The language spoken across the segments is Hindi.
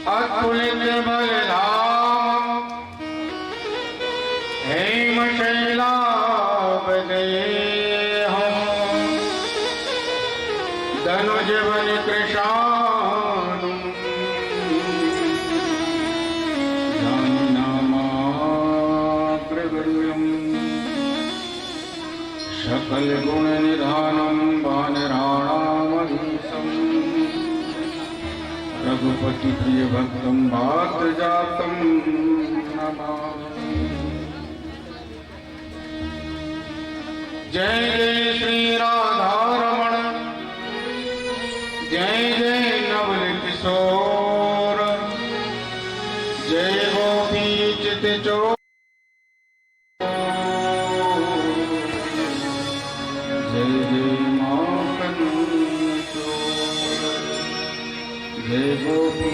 अतुलित बलधाम हेम शैलावदेहं धनुज बल कृशानुं ज्ञानिनामाग्रगण्यं सकल गुण निधानं वानराणामधीशम् रघुपति प्रिय भक्तं भाद्र जातं नमामि। जय जय श्री राधारमण जय जय नवल किशोर जय गोपी चित चोर जय जय माखन चोर जय गोपी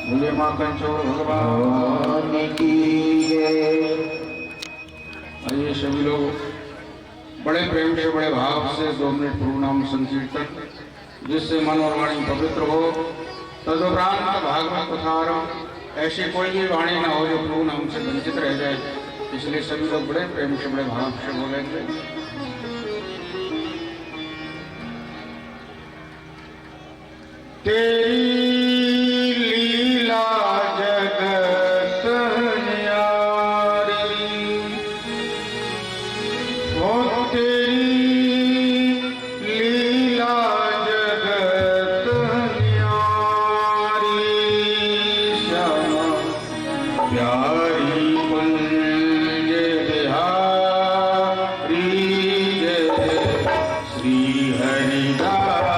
बोले माखन चोर भगवान की जय। आइए सभी लोग बड़े प्रेम से बड़े भाव से 2 मिनट प्रभु नाम संकीर्तन जिससे मन और वाणी पवित्र हो। तदुपरांत भागवत कथारंभ ऐसी कोई भी वाणी ना हो जो प्रभु नाम से वंचित रह जाए, इसलिए सभी लोग बड़े प्रेम से बड़े भाव से बोलेंगे। तेरी लीला जगत न्यारी हो तेरी लीला जगत न्यारी श्यामा प्यारी कुंज बिहारी जय श्री हरिदास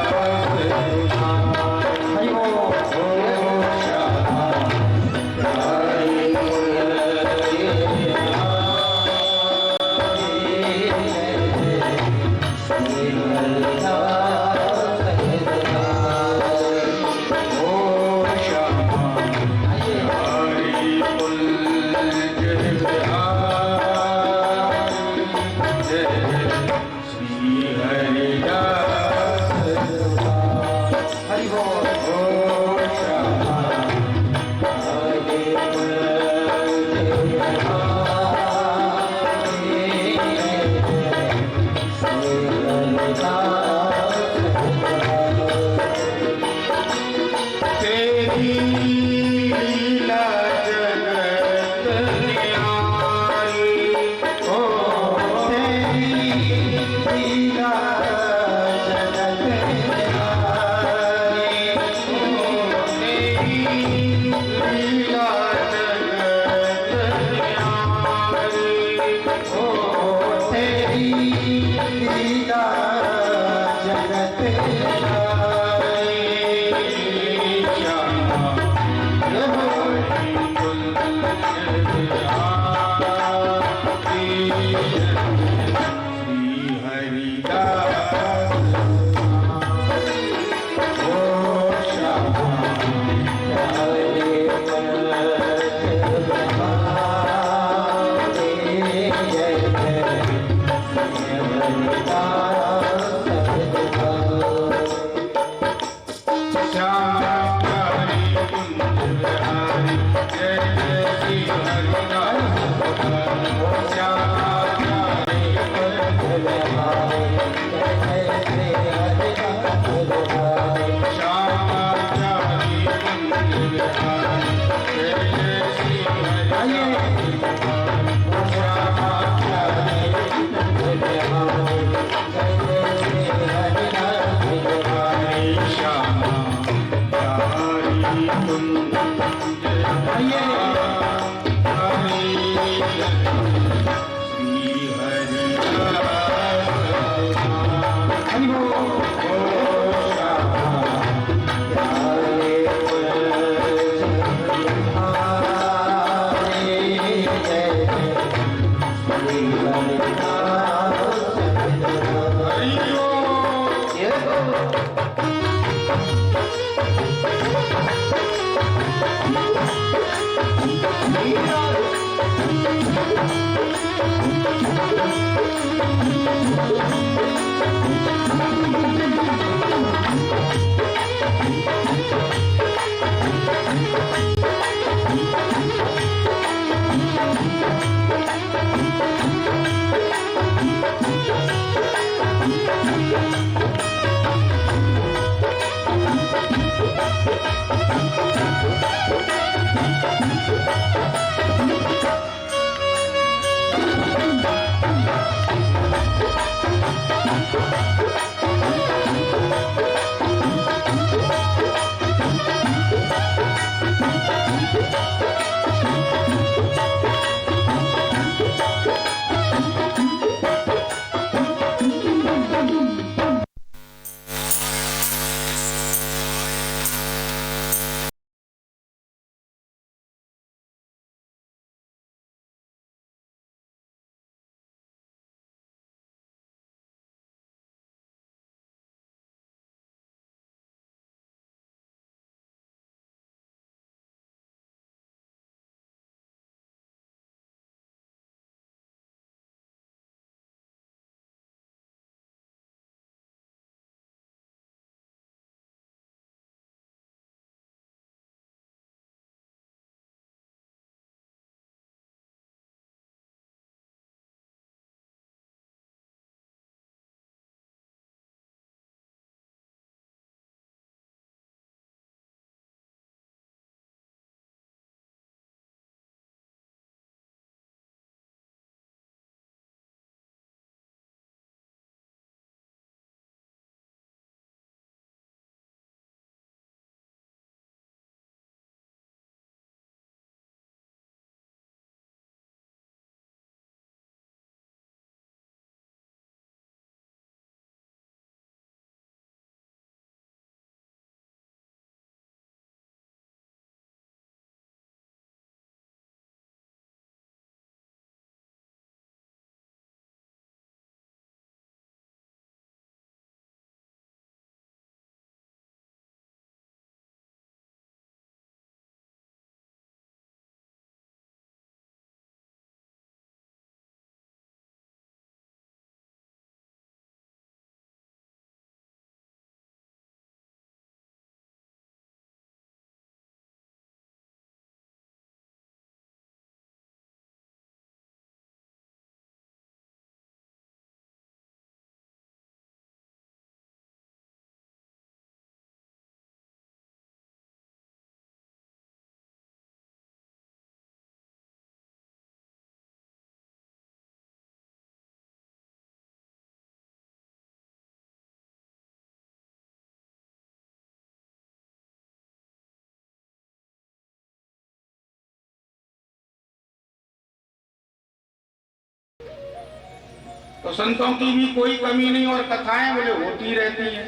तो संतों की भी कोई कमी नहीं और कथाएं बोले होती रहती हैं।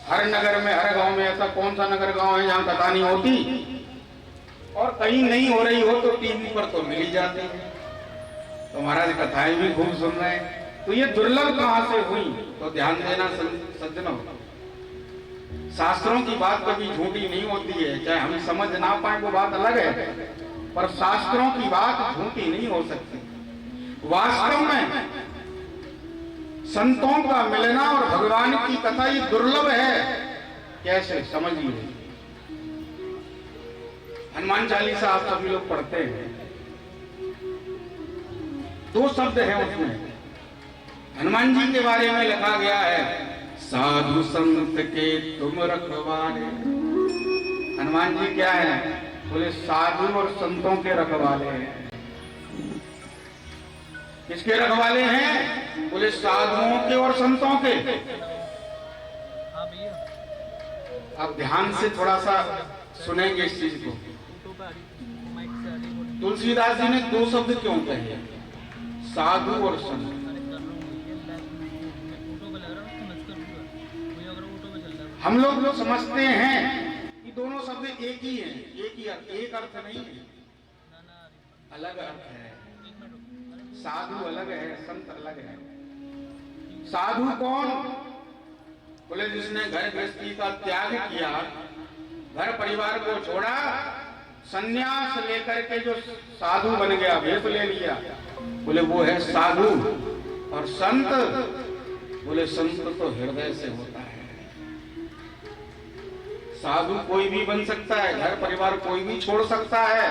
हर नगर में, हर गांव में ऐसा कौन सा नगर गांव है जहां कथा नहीं होती, और कहीं नहीं हो रही हो तो टीवी पर तो मिल ही जाती है। तो महाराज कथाएं भी खूब सुन रहे हैं। तो ये दुर्लभ कहां से हुई, तो ध्यान देना सज्जनों, शास्त्रों की बात कभी झूठी नहीं होती है। चाहे हम समझ ना पाए वो बात अलग है, पर शास्त्रों की बात झूठी नहीं हो सकती। वास्तव में संतों का मिलना और भगवान की कथा ये दुर्लभ है। कैसे समझिए, हनुमान चालीसा आप सभी लोग पढ़ते हैं, 2 शब्द हैं उसमें। हनुमान जी के बारे में लिखा गया है, साधु संत के तुम रखवाले। हनुमान जी क्या है? बोले साधु और संतों के रखवाले हैं। किसके रखवाले हैं? बोले साधुओं के और संतों के। आप ध्यान से थोड़ा सा सुनेंगे इस चीज को। तुलसीदास जी ने 2 शब्द क्यों कहे, साधु और संत? हम लोग समझते हैं कि दोनों शब्द एक ही हैं, एक अर्थ नहीं है, अलग अर्थ है। साधु अलग है, संत अलग है। साधु कौन? बोले जिसने घर गृहस्थी का त्याग किया, घर परिवार को छोड़ा, संन्यास लेकर के जो साधु बन गया, भेष ले लिया, बोले वो है साधु। और संत बोले संत तो हृदय से होता है। साधु कोई भी बन सकता है, घर परिवार कोई भी छोड़ सकता है,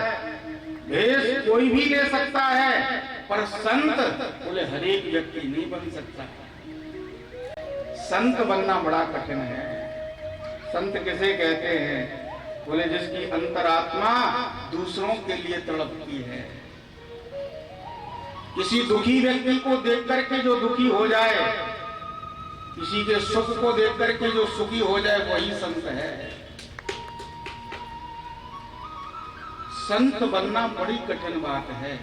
भेष कोई भी ले सकता है, पर संत बोले हर एक व्यक्ति नहीं बन सकता। संत बनना बड़ा कठिन है। संत किसे कहते हैं? बोले जिसकी अंतरात्मा दूसरों के लिए तड़पती है। किसी दुखी व्यक्ति को देख करके जो दुखी हो जाए, किसी के सुख को देख करके जो सुखी हो जाए, वही संत है। संत बनना बड़ी कठिन बात है।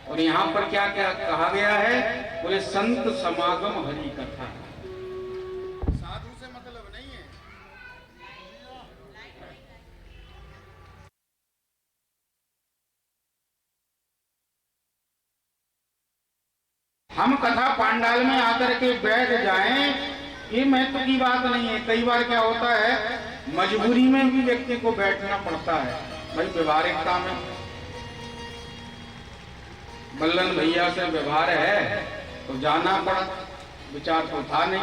और यहां पर क्या क्या कहा गया है? बोले संत समागम हरि कथा। साधु से मतलब नहीं है। हम कथा पांडाल में आकर के बैठ जाएं, ये महत्व की बात नहीं है। कई बार क्या होता है, मजबूरी में भी व्यक्ति को बैठना पड़ता है। भाई व्यवहारिकता में बल्लन भैया से व्यवहार है तो जाना पड़ा, विचार तो था नहीं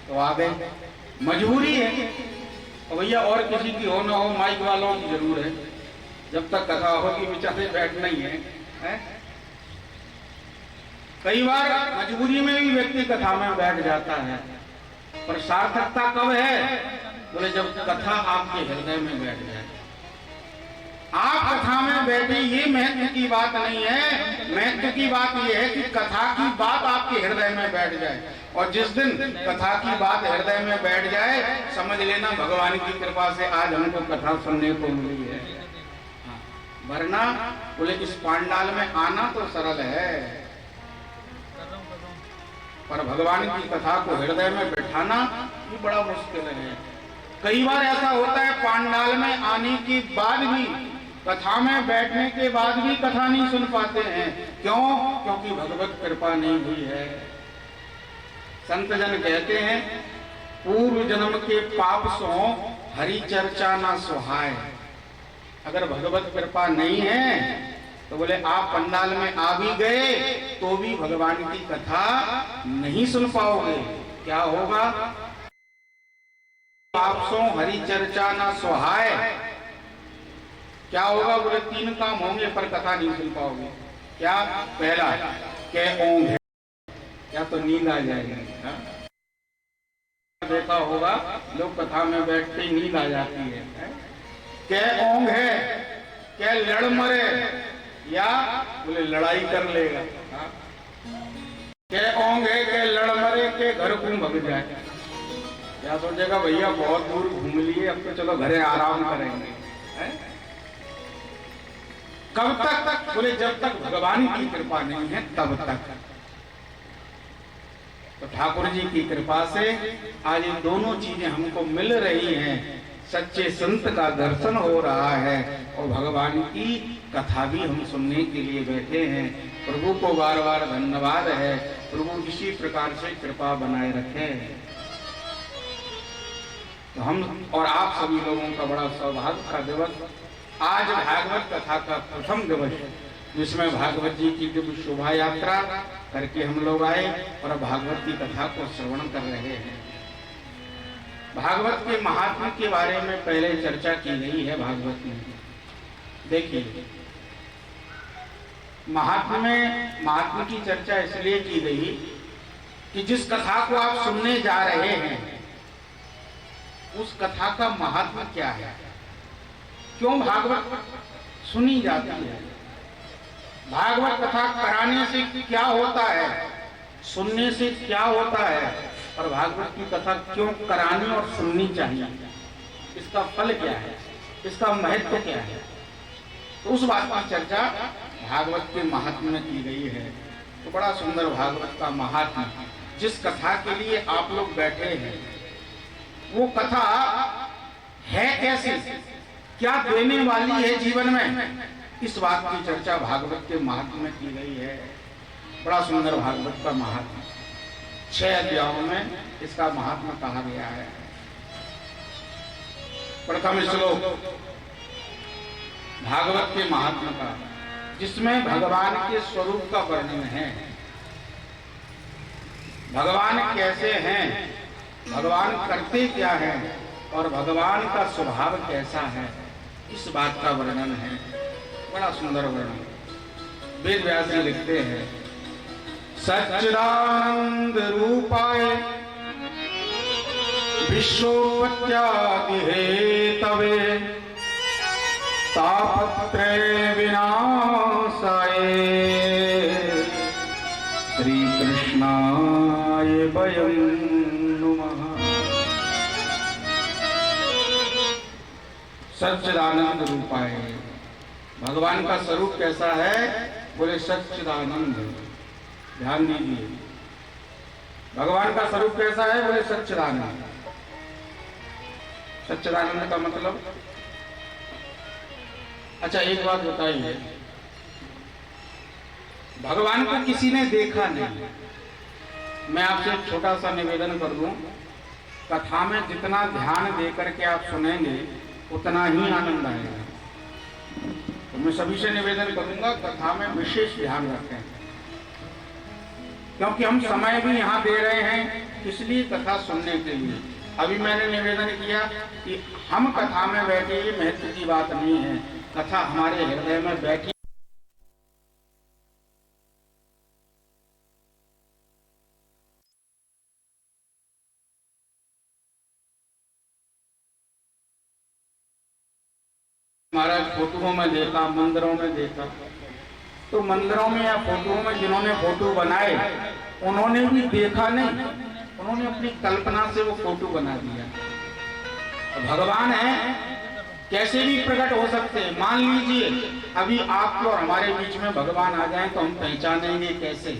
तो आ गए, मजबूरी है। तो भैया और किसी की हो ना हो, माइक वालों की जरूर है। जब तक कथा होगी बेचारे बैठना ही है? कई बार मजबूरी में भी व्यक्ति कथा में बैठ जाता है, पर सार्थकता कब है? बोले जब कथा आपके हृदय में बैठ जाए। आप कथा में बैठे, ये महत्व की बात नहीं है। महत्व की बात यह है कि कथा की बात आपके हृदय में बैठ जाए। और जिस दिन कथा की बात हृदय में बैठ जाए, समझ लेना भगवान की कृपा से आज हमको कथा सुनने को मिली है। वरना बोले इस पांडाल में आना तो सरल है, पर भगवान की कथा को हृदय में बैठाना ये बड़ा मुश्किल है। कई बार ऐसा होता है, पांडाल में आने के बाद भी, कथा में बैठने के बाद भी कथा नहीं सुन पाते हैं। क्यों? क्योंकि भगवत कृपा नहीं हुई है। संत जन कहते हैं, पूर्व जन्म के पाप सो हरि चर्चा ना सुहाय। अगर भगवत कृपा नहीं है तो बोले आप पंडाल में आ भी गए तो भी भगवान की कथा नहीं सुन पाओगे। क्या होगा? पाप सो हरि चर्चा ना सुहाय। क्या होगा? बोले 3 काम होंगे पर कथा नहीं सुन पाओगे। क्या? पहला के ओंग है, या तो नींद आ जाएगी। देखा होगा लोग कथा में बैठते नींद आ जाती है। के ओंग है, क्या लड़ मरे, या बोले लड़ाई कर लेगा। के ओंग है, के लड़ मरे, के घर को भग जाए। या सोचेगा भैया बहुत दूर घूम लिए, अब तो चलो घरे आराम करेंगे। कब तक? बोले जब तक भगवान की कृपा नहीं है तब तक। तो ठाकुर जी की कृपा से आज ये दोनों चीजें हमको मिल रही हैं। सच्चे संत का दर्शन हो रहा है और भगवान की कथा भी हम सुनने के लिए बैठे हैं। प्रभु को बार बार धन्यवाद है। प्रभु इसी प्रकार से कृपा बनाए रखे। तो हम और आप सभी लोगों का बड़ा सौभाग्य का दिवस आज भागवत कथा का प्रथम दिवस, जिसमें भागवत जी की दिव्य शोभा यात्रा करके हम लोग आए और भागवत की कथा को श्रवण कर रहे हैं। भागवत के महात्म्य के बारे में पहले चर्चा की गई है भागवत में। देखिए, महात्म्य की चर्चा इसलिए की गई कि जिस कथा को आप सुनने जा रहे हैं उस कथा का महात्म्य क्या है, क्यों भागवत सुनी जाती है, भागवत कथा कराने से क्या होता है, सुनने से क्या होता है, और भागवत की कथा क्यों करानी और सुननी चाहिए, इसका फल क्या है, इसका महत्व क्या है। तो उस बात की चर्चा भागवत के महात्म्य में की गई है। तो बड़ा सुंदर भागवत का महात्म्य, जिस कथा के लिए आप लोग बैठे हैं वो कथा है कैसी, क्या देने वाली है जीवन में, इस बात की चर्चा भागवत के महात्म्य में की गई है। बड़ा सुंदर भागवत का महात्म्य 6 अध्यायों में इसका महात्म्य कहा गया है। प्रथम श्लोक भागवत के महात्म्य का, जिसमें भगवान के स्वरूप का वर्णन है। भगवान कैसे हैं, भगवान करते क्या हैं और भगवान का स्वभाव कैसा है, इस बात का वर्णन है। बड़ा सुंदर वर्णन वेद व्यास जी लिखते हैं। सच्चिदानंद रूपाय विश्वोपत्यादि हेतवे तापत्रय विनाशाय श्री कृष्णाय वयं नुमः। सच्चिदानंद रूपाय, भगवान का स्वरूप कैसा है? बोले सच्चिदानंद। ध्यान दीजिए, भगवान का स्वरूप कैसा है? बोले सच्चिदानंद। सच्चिदानंद का मतलब, अच्छा एक बात बताइए, भगवान को किसी ने देखा नहीं। मैं आपसे एक छोटा सा निवेदन कर दूं, कथा में जितना ध्यान देकर के आप सुनेंगे उतना ही आनंद आएगा। तो मैं सभी से निवेदन करूंगा, कथा में विशेष ध्यान रखें, क्योंकि हम समय भी यहाँ दे रहे हैं इसलिए कथा सुनने के लिए। अभी मैंने निवेदन किया कि हम कथा में बैठे, ये महत्व की बात नहीं है, कथा हमारे हृदय में बैठी। महाराज फोटोओं में देखा, मंदिरों में देखा, तो मंदिरों में या फोटोओं में जिन्होंने फोटो बनाए उन्होंने भी देखा नहीं, उन्होंने अपनी कल्पना से वो फोटो बना दिया। तो भगवान है, कैसे भी प्रकट हो सकते हैं। मान लीजिए अभी आपको और हमारे बीच में भगवान आ जाए तो हम पहचानेंगे कैसे?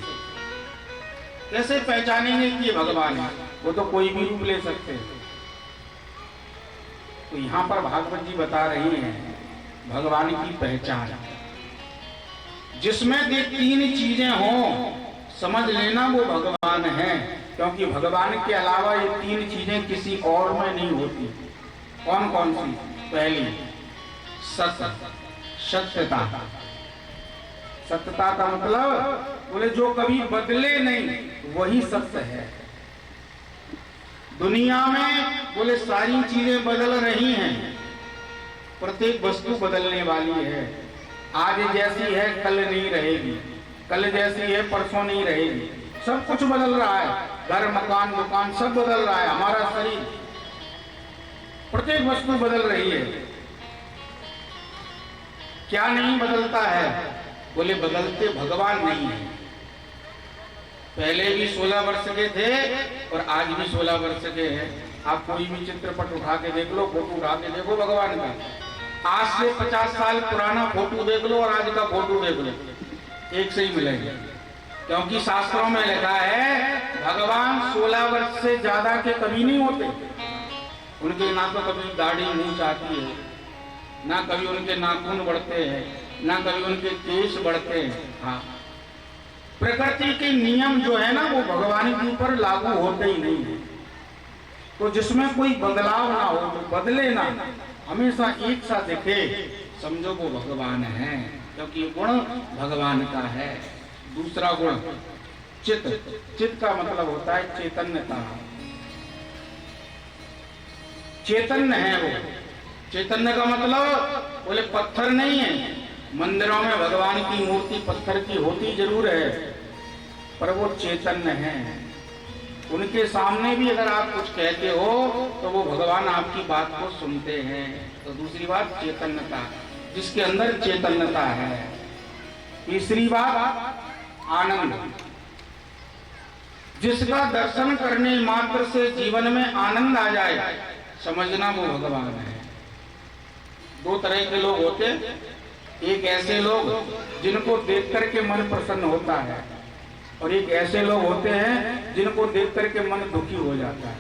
कैसे पहचानेंगे कि ये भगवान है? वो तो कोई भी रूप ले सकते हैं। तो यहां पर भागवत जी बता रही हैं भगवान की पहचान, जिसमें ये तीन चीजें हों समझ लेना वो भगवान है, क्योंकि भगवान के अलावा ये तीन चीजें किसी और में नहीं होती। कौन कौन सी? पहली सत्य, सत्यता। सत्यता का मतलब बोले जो कभी बदले नहीं वही सत्य है। दुनिया में बोले सारी चीजें बदल रही हैं, प्रत्येक वस्तु बदलने वाली है। आज जैसी है कल नहीं रहेगी, कल जैसी है परसों नहीं रहेगी, सब कुछ बदल रहा है। घर, मकान, दुकान सब बदल रहा है, हमारा शरीर, प्रत्येक वस्तु बदल रही है। क्या नहीं बदलता है? बोले बदलते भगवान नहीं है। पहले भी 16 वर्ष के थे और आज भी 16 वर्ष के हैं। आप कोई भी चित्रपट उठा के देख लो, फोटो उठा के देखो भगवान का, आज से 50 साल पुराना फोटो देख लो और आज का फोटो देख लो, एक से ही मिलेगा। क्योंकि शास्त्रों में लिखा है भगवान 16 वर्ष से ज्यादा के कभी नहीं होते। उनके ना तो कभी दाढ़ी मूंछ आती है, ना कभी उनके नाखून बढ़ते हैं, ना कभी उनके केश बढ़ते हैं। हाँ, प्रकृति के नियम जो है ना वो भगवान के ऊपर लागू होते ही नहीं है। तो जिसमें कोई बदलाव ना हो, तो बदले ना, हमेशा एक सा दिखे, समझो वो भगवान है, क्योंकि गुण भगवान का है। दूसरा गुण चित्त। चित्त का मतलब होता है चैतन्यता। चैतन्य है वो। चैतन्य का मतलब बोले पत्थर नहीं है। मंदिरों में भगवान की मूर्ति पत्थर की होती जरूर है, पर वो चैतन्य है। उनके सामने भी अगर आप कुछ कहते हो तो वो भगवान आपकी बात को सुनते हैं। तो दूसरी बात चैतन्यता, जिसके अंदर चैतन्यता है। तीसरी बात आनंद, जिसका दर्शन करने मात्र से जीवन में आनंद आ जाए, समझना वो भगवान है। दो तरह के लोग होते, एक ऐसे लोग जिनको देख करके मन प्रसन्न होता है, और एक ऐसे लोग होते हैं जिनको देख करके मन दुखी हो जाता है।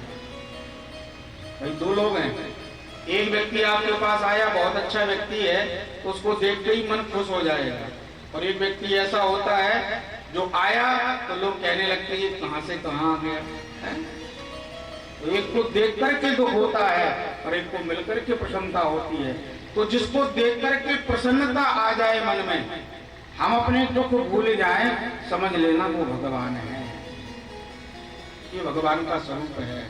भाई दो लोग हैं। एक व्यक्ति आपके पास आया, बहुत अच्छा व्यक्ति है, तो उसको देख के ही मन खुश हो जाएगा। और एक व्यक्ति ऐसा होता है जो आया तो लोग कहने लगते हैं कहां से कहां आ गया है? तो एक को देख करके दुख होता है और एक को मिलकर के प्रसन्नता होती है। तो जिसको देख करके प्रसन्नता आ जाए मन में, हम अपने दुख भूल जाएं, समझ लेना वो भगवान है। ये भगवान का स्वरूप है।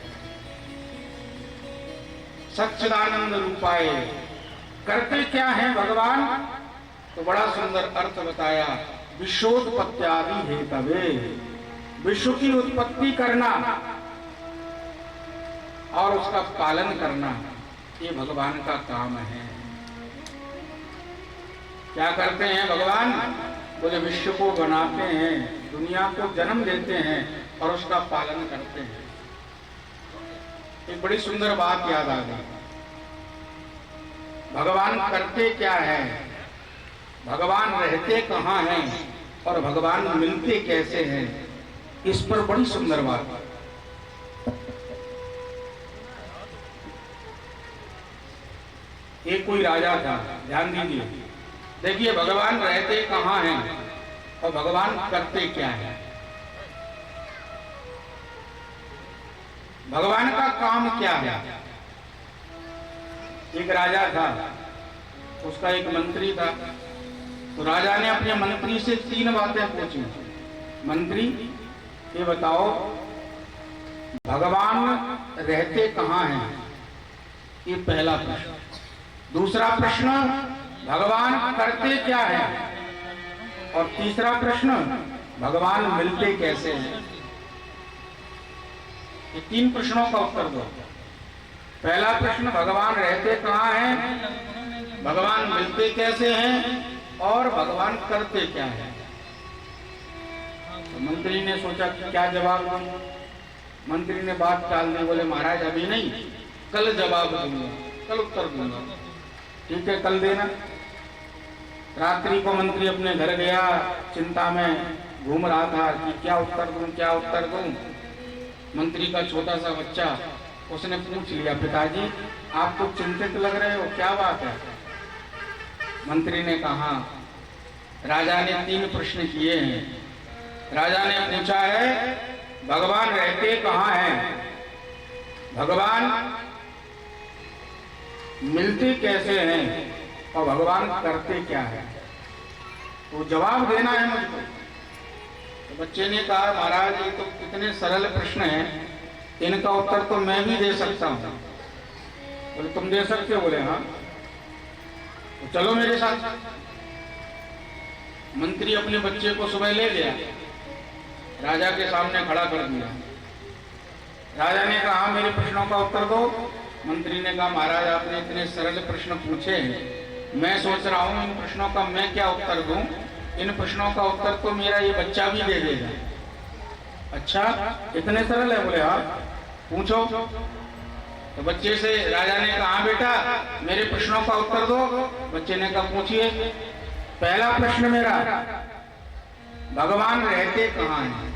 सच्चिदानंद रूपाय, करते क्या है भगवान? तो बड़ा सुंदर अर्थ बताया, विश्वोत्पत्त्यादि हेतवे, विश्व की उत्पत्ति करना और उसका पालन करना, ये भगवान का काम है। क्या करते हैं भगवान? बोले विश्व को बनाते हैं, दुनिया को जन्म देते हैं और उसका पालन करते हैं। एक बड़ी सुंदर बात याद आ गई, भगवान करते क्या है, भगवान रहते कहाँ हैं और भगवान मिलते कैसे हैं, इस पर बड़ी सुंदर बात। एक कोई राजा था, ध्यान दीजिए, देखिए भगवान रहते कहाँ हैं और भगवान करते क्या है। भगवान का काम क्या है? एक राजा था, उसका एक मंत्री था, तो राजा ने अपने मंत्री से 3 बातें पूछी। मंत्री ये बताओ, भगवान रहते कहाँ हैं? ये पहला प्रश्न। दूसरा प्रश्न, भगवान करते क्या है? और तीसरा प्रश्न, भगवान मिलते कैसे हैं? ये 3 प्रश्नों का उत्तर दो। पहला प्रश्न, भगवान रहते कहाँ हैं, भगवान मिलते कैसे हैं और भगवान करते क्या है? तो मंत्री ने सोचा कि क्या जवाब दूं। मंत्री ने बात टाल दी, बोले महाराज अभी नहीं, कल जवाब दूंगा, कल उत्तर दूंगा। ठीक है, कल देना। रात्रि को मंत्री अपने घर गया, चिंता में घूम रहा था कि क्या उत्तर दूं, क्या उत्तर दूं। मंत्री का छोटा सा बच्चा, उसने पूछ लिया, पिताजी आप तो चिंतित लग रहे हो, क्या बात है? मंत्री ने कहा, राजा ने 3 प्रश्न किए हैं। राजा ने पूछा है, भगवान रहते कहाँ हैं, भगवान मिलते कैसे हैं और भगवान करते क्या है? तो जवाब देना है मुझको। तो बच्चे ने कहा, महाराज ये तो कितने सरल प्रश्न हैं, इनका उत्तर तो मैं भी दे सकता हूं। बोले तुम दे सकते हो? बोले हाँ। तो चलो मेरे साथ। मंत्री अपने बच्चे को सुबह ले गया, राजा के सामने खड़ा कर दिया। राजा ने कहा, मेरे प्रश्नों का उत्तर दो। मंत्री ने कहा, महाराज आपने इतने सरल प्रश्न पूछे हैं, मैं सोच रहा हूं इन प्रश्नों का मैं क्या उत्तर दूं। इन प्रश्नों का उत्तर तो मेरा ये बच्चा भी दे देगा। अच्छा, इतने सरल है? बोले हाँ, पूछो। तो बच्चे से राजा ने कहा, बेटा मेरे प्रश्नों का उत्तर दो। बच्चे ने कहा, पूछिए। पहला प्रश्न मेरा, भगवान रहते कहाँ हैं?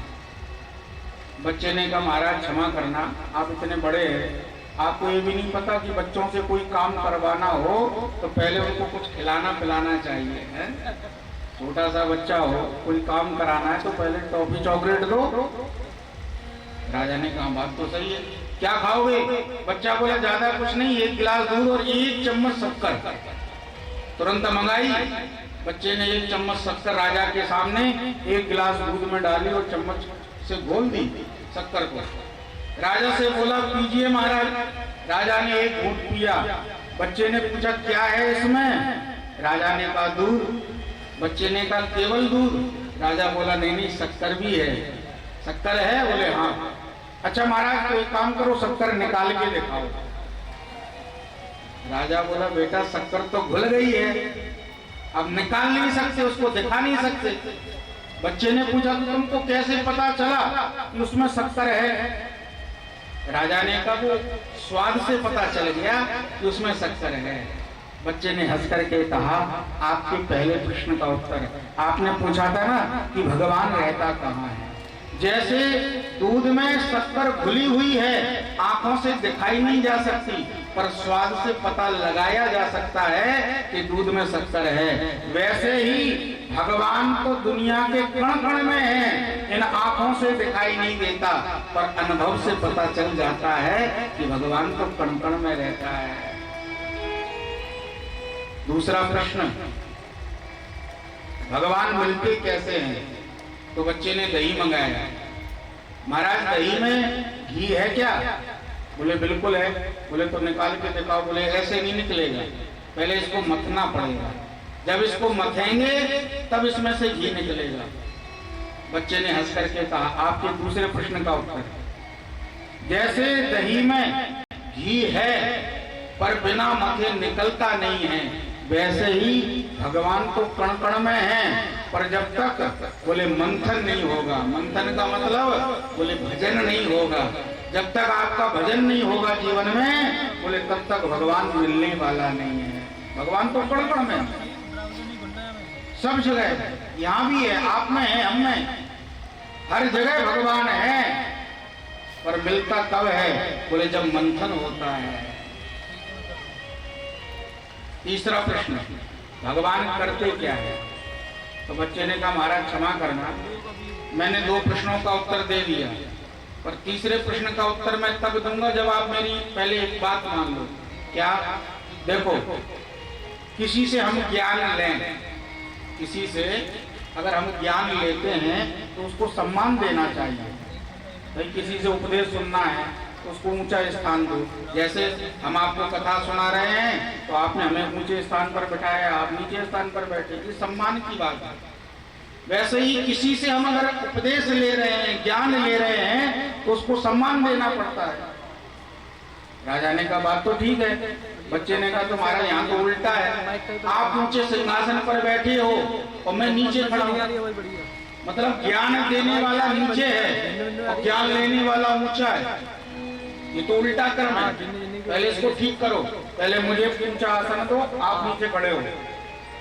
बच्चे ने कहा, महाराज क्षमा करना, आप इतने बड़े हैं, आपको ये भी नहीं पता कि बच्चों से कोई काम करवाना हो तो पहले उनको कुछ खिलाना पिलाना चाहिए है? छोटा सा बच्चा हो, कोई काम कराना है तो पहले टॉफी चॉकलेट दो। राजा ने कहा, बात तो सही है, क्या खाओगे? बच्चा बोला, ज्यादा कुछ नहीं, 1 गिलास दूध और 1 चम्मच शक्कर। तुरंत मंगाई। बच्चे ने 1 चम्मच शक्कर राजा के सामने 1 गिलास दूध में डाली और चम्मच से घोल दी शक्कर को। राजा से बोला, पीजिए महाराज। राजा ने 1 घूंट पिया। बच्चे ने पूछा, क्या है इसमें? राजा ने कहा, दूध। बच्चे ने कहा, केवल दूध? राजा बोला, नहीं नहीं, शक्कर भी है। शक्कर है? बोले हाँ। अच्छा महाराज, तो एक काम करो, शक्कर निकाल के दिखाओ। राजा बोला, बेटा शक्कर तो घुल गई है, अब निकाल नहीं सकते, उसको दिखा नहीं सकते। बच्चे ने पूछा, तो तुमको कैसे पता चला कि उसमें शक्कर है? राजा ने कहा, वो स्वाद से पता चल गया कि उसमें शक्कर है। बच्चे ने हंस करके कहा, आपके पहले प्रश्न का उत्तर, आपने पूछा था ना कि भगवान रहता कहाँ है। जैसे दूध में शक्कर घुली हुई है, आंखों से दिखाई नहीं जा सकती, पर स्वाद से पता लगाया जा सकता है कि दूध में शक्कर है, वैसे ही भगवान तो दुनिया के कण कण में है, इन आंखों से दिखाई नहीं देता, पर अनुभव से पता चल जाता है कि भगवान तो कण कण में रहता है। दूसरा प्रश्न, भगवान मिलते कैसे हैं? तो बच्चे ने दही मंगाया। महाराज दही में घी है क्या? बोले बिल्कुल है। बोले तो निकाल के दिखाओ। बोले ऐसे नहीं निकलेगा, पहले इसको मथना पड़ेगा, जब इसको मथेंगे तब इसमें से घी निकलेगा। बच्चे ने हंस करके कहा, आपके दूसरे प्रश्न का उत्तर, जैसे दही में घी है पर बिना मथे निकलता नहीं है, वैसे ही भगवान तो कण कण में है, पर जब तक बोले मंथन नहीं होगा, मंथन का मतलब बोले भजन नहीं होगा, जब तक आपका भजन नहीं होगा जीवन में, बोले तब तक भगवान मिलने वाला नहीं है। भगवान तो कण कण में, सब जगह, यहाँ भी है, आप में है, हम में, हर जगह भगवान है, पर मिलता कब है? बोले जब मंथन होता है। तीसरा प्रश्न, भगवान करते क्या है? तो बच्चे ने कहा, महाराज क्षमा करना, मैंने 2 प्रश्नों का उत्तर दे दिया, पर तीसरे प्रश्न का उत्तर मैं तब दूंगा जब आप मेरी पहले एक बात मान लो। क्या? देखो, किसी से हम ज्ञान लें, किसी से अगर हम ज्ञान लेते हैं तो उसको सम्मान देना चाहिए। भाई किसी से उपदेश सुनना है तो उसको ऊंचा स्थान दो। जैसे हम आपको कथा सुना रहे हैं तो आपने हमें ऊंचे स्थान पर बिठाया, आप नीचे स्थान पर बैठे, ये सम्मान की बात है। वैसे ही किसी से हम अगर उपदेश ले रहे हैं, ज्ञान ले रहे हैं, तो उसको सम्मान देना पड़ता है। राजा ने कहा, बात तो ठीक है। बच्चे ने कहा, तुम्हारा यहाँ तो उल्टा है, आप ऊंचे सिंहासन पर बैठे हो और मैं नीचे खड़ा हूँ, मतलब ज्ञान देने वाला नीचे है और ज्ञान लेने वाला ऊंचा है, ये तो उल्टा कर्म है। पहले इसको ठीक करो, पहले मुझे ऊंचा आसन दो, आप नीचे खड़े हो।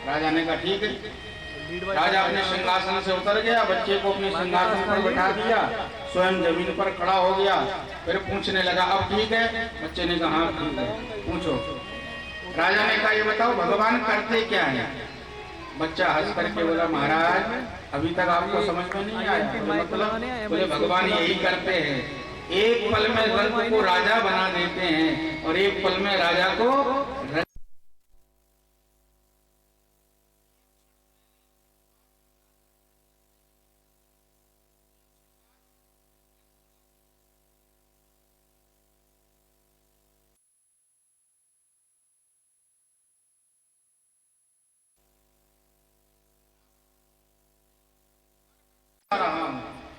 राजा ने कहा, ठीक है। राजा अपने सिंहासन से उतर गया, बच्चे को अपने सिंहासन पर बैठा दिया, स्वयं जमीन पर खड़ा हो गया, फिर पूछने लगा, अब ठीक है? बच्चे ने कहा, हाँ ठीक है, पूछो। राजा ने कहा, ये बताओ भगवान करते क्या है? बच्चा हंस करके बोला, महाराज अभी तक आपको समझ में नहीं आया। मतलब बोले भगवान यही करते हैं, एक पल में रंग को राजा बना देते हैं और एक पल में राजा को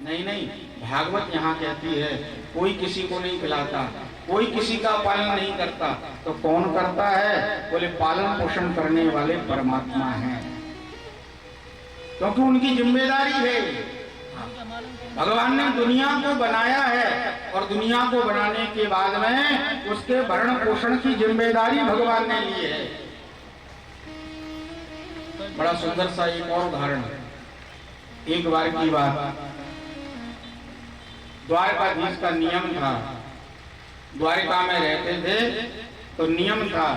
नहीं, भागवत यहाँ कहती है कोई किसी को नहीं खिलाता, कोई किसी का पालन नहीं करता, तो कौन करता है? बोले पालन पोषण करने वाले परमात्मा हैं, क्योंकि उनकी जिम्मेदारी है। भगवान ने दुनिया को बनाया है और दुनिया को बनाने के बाद में उसके भरण पोषण की जिम्मेदारी भगवान ने ली है। बड़ा सुंदर सा एक और उदाहरण, एक बार की बात, द्वारकाधीश का नियम था, द्वारिका में रहते थे तो नियम था,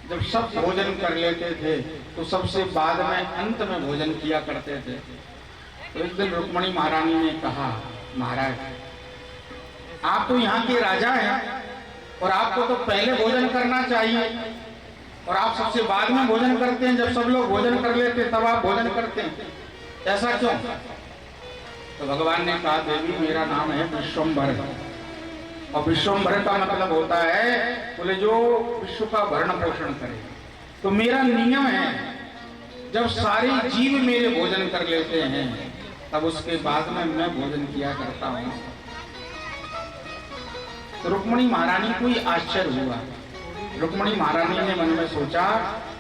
जब सब भोजन कर लेते थे तो सबसे बाद में अंत में भोजन किया करते थे। तो एक दिन रुक्मणी महारानी ने कहा, महाराज आप तो यहाँ के राजा हैं और आपको तो पहले भोजन करना चाहिए, और आप सबसे बाद में भोजन करते हैं, जब सब लोग भोजन कर लेते तब आप भोजन करते हैं, ऐसा क्यों? तो भगवान ने कहा, देवी मेरा नाम है विश्वम्भर, और विश्वम्भर का मतलब होता है बोले जो विश्व का भरण पोषण करे। तो मेरा नियम है, जब सारे जीव मेरे भोजन कर लेते हैं तब उसके बाद में मैं भोजन किया करता हूँ। तो रुक्मणी महारानी को ही आश्चर्य हुआ। रुक्मणी महारानी ने मन में सोचा,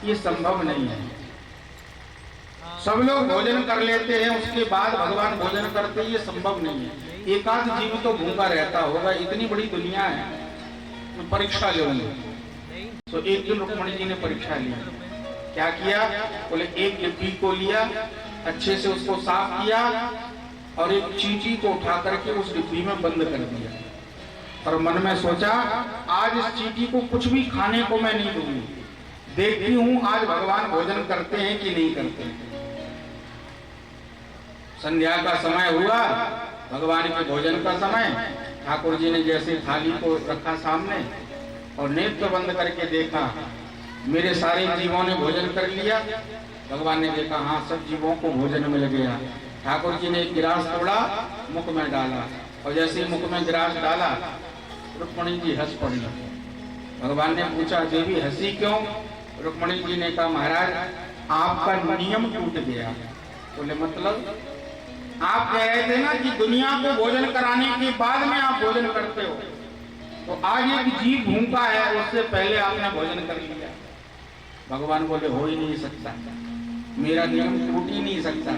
ये संभव नहीं है, सब लोग भोजन कर लेते हैं उसके बाद भगवान भोजन करते, ये संभव नहीं है, एकाध जीव तो भूखा रहता होगा, इतनी बड़ी दुनिया है, मैं परीक्षा लूंगी। तो एक दिन रुक्मणी जी ने परीक्षा ली, क्या किया? बोले एक डिब्बी को लिया, अच्छे से उसको साफ किया और एक चींटी को उठा करके उस डिब्बी में बंद कर दिया, और मन में सोचा आज इस चींटी को कुछ भी खाने को मैं नहीं दूंगी, देखती हूँ आज भगवान भोजन करते हैं कि नहीं करते हैं। संध्या का समय हुआ, भगवान के भोजन का समय, ठाकुर जी ने जैसे थाली को रखा सामने और नेत्र बंद करके देखा, मेरे सारे जीवों ने भोजन कर लिया। भगवान ने देखा, हाँ सब जीवों को भोजन मिल गया। ठाकुर जी ने एक गिलास तोड़ा, मुख में डाला और जैसे ही मुख में ग्रास डाला रुक्मणी जी हंस पड़ी। भगवान ने पूछा देवी हंसी क्यों? रुक्मणी जी ने कहा महाराज आपका नियम टूट गया। बोले मतलब? आप कह रहे थे ना कि दुनिया को भोजन कराने के बाद में आप भोजन करते हो, तो आज एक जीव भूखा है उससे पहले आपने भोजन कर लिया। भगवान बोले हो ही नहीं सकता, मेरा नियम टूट ही नहीं सकता,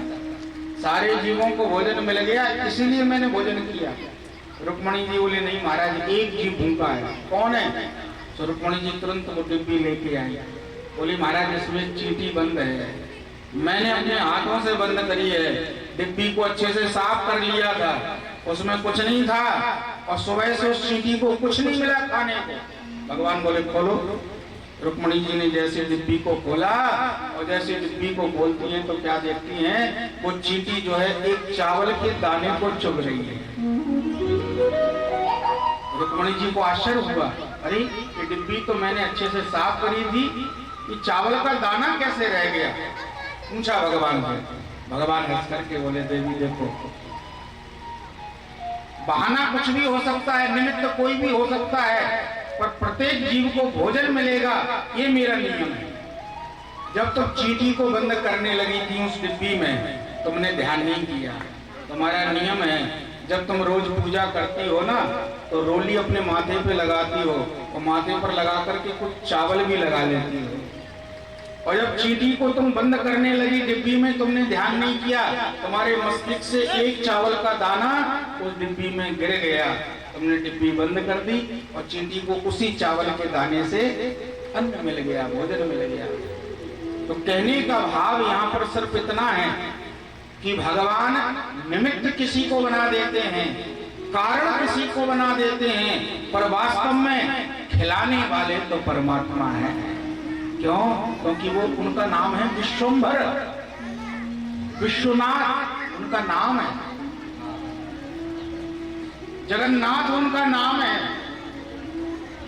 सारे जीवों को भोजन मिल गया इसलिए मैंने भोजन किया। रुक्मणी जी बोले नहीं महाराज एक जीव भूखा है। कौन है? तो रुक्मणी जी तुरंत वो डिब्बी लेके आई। बोली महाराज इसमें चींटी बंद है, मैंने अपने हाथों से बंद करी है, डिब्बी को अच्छे से साफ कर लिया था, उसमें कुछ नहीं था और सुबह से उस चींटी को कुछ नहीं मिला खाने को। भगवान बोले खोलो। रुक्मणी जी ने जैसे डिब्बी को खोला और जैसे डिब्बी को खोलती हैं तो क्या देखती हैं, वो चींटी जो है एक चावल के दाने को चुभ रही है। रुक्मणी जी को आश्चर्य हुआ, अरे ये डिब्बी तो मैंने अच्छे से साफ करी थी, ये चावल का दाना कैसे रह गया? पूछा भगवान से। भगवान हंस करके बोले देवी देखो बहाना कुछ भी हो सकता है, निमित्त कोई भी हो सकता है, पर प्रत्येक जीव को भोजन मिलेगा ये मेरा नियम है। जब तुम चींटी को बंद करने लगी थी उस डिब्बी में तुमने ध्यान नहीं किया। तुम्हारा नियम है जब तुम रोज पूजा करती हो ना तो रोली अपने माथे पे लगाती हो और माथे पर लगा करके कुछ चावल भी लगा लेती हो, और जब चींटी को तुम बंद करने लगी डिब्बी में तुमने ध्यान नहीं किया, तुम्हारे मस्तिष्क से एक चावल का दाना उस डिब्बी में गिर गया, तुमने डिब्बी बंद कर दी और चींटी को उसी चावल के दाने से अन्न मिल गया, भोजन मिल गया। तो कहने का भाव यहाँ पर सिर्फ इतना है कि भगवान निमित्त किसी को बना देते हैं, कारण किसी को बना देते हैं, पर वास्तव में खिलाने वाले तो परमात्मा है। क्यों? क्योंकि वो उनका नाम है विश्वंभर, विश्वनाथ उनका नाम है, जगन्नाथ उनका नाम है,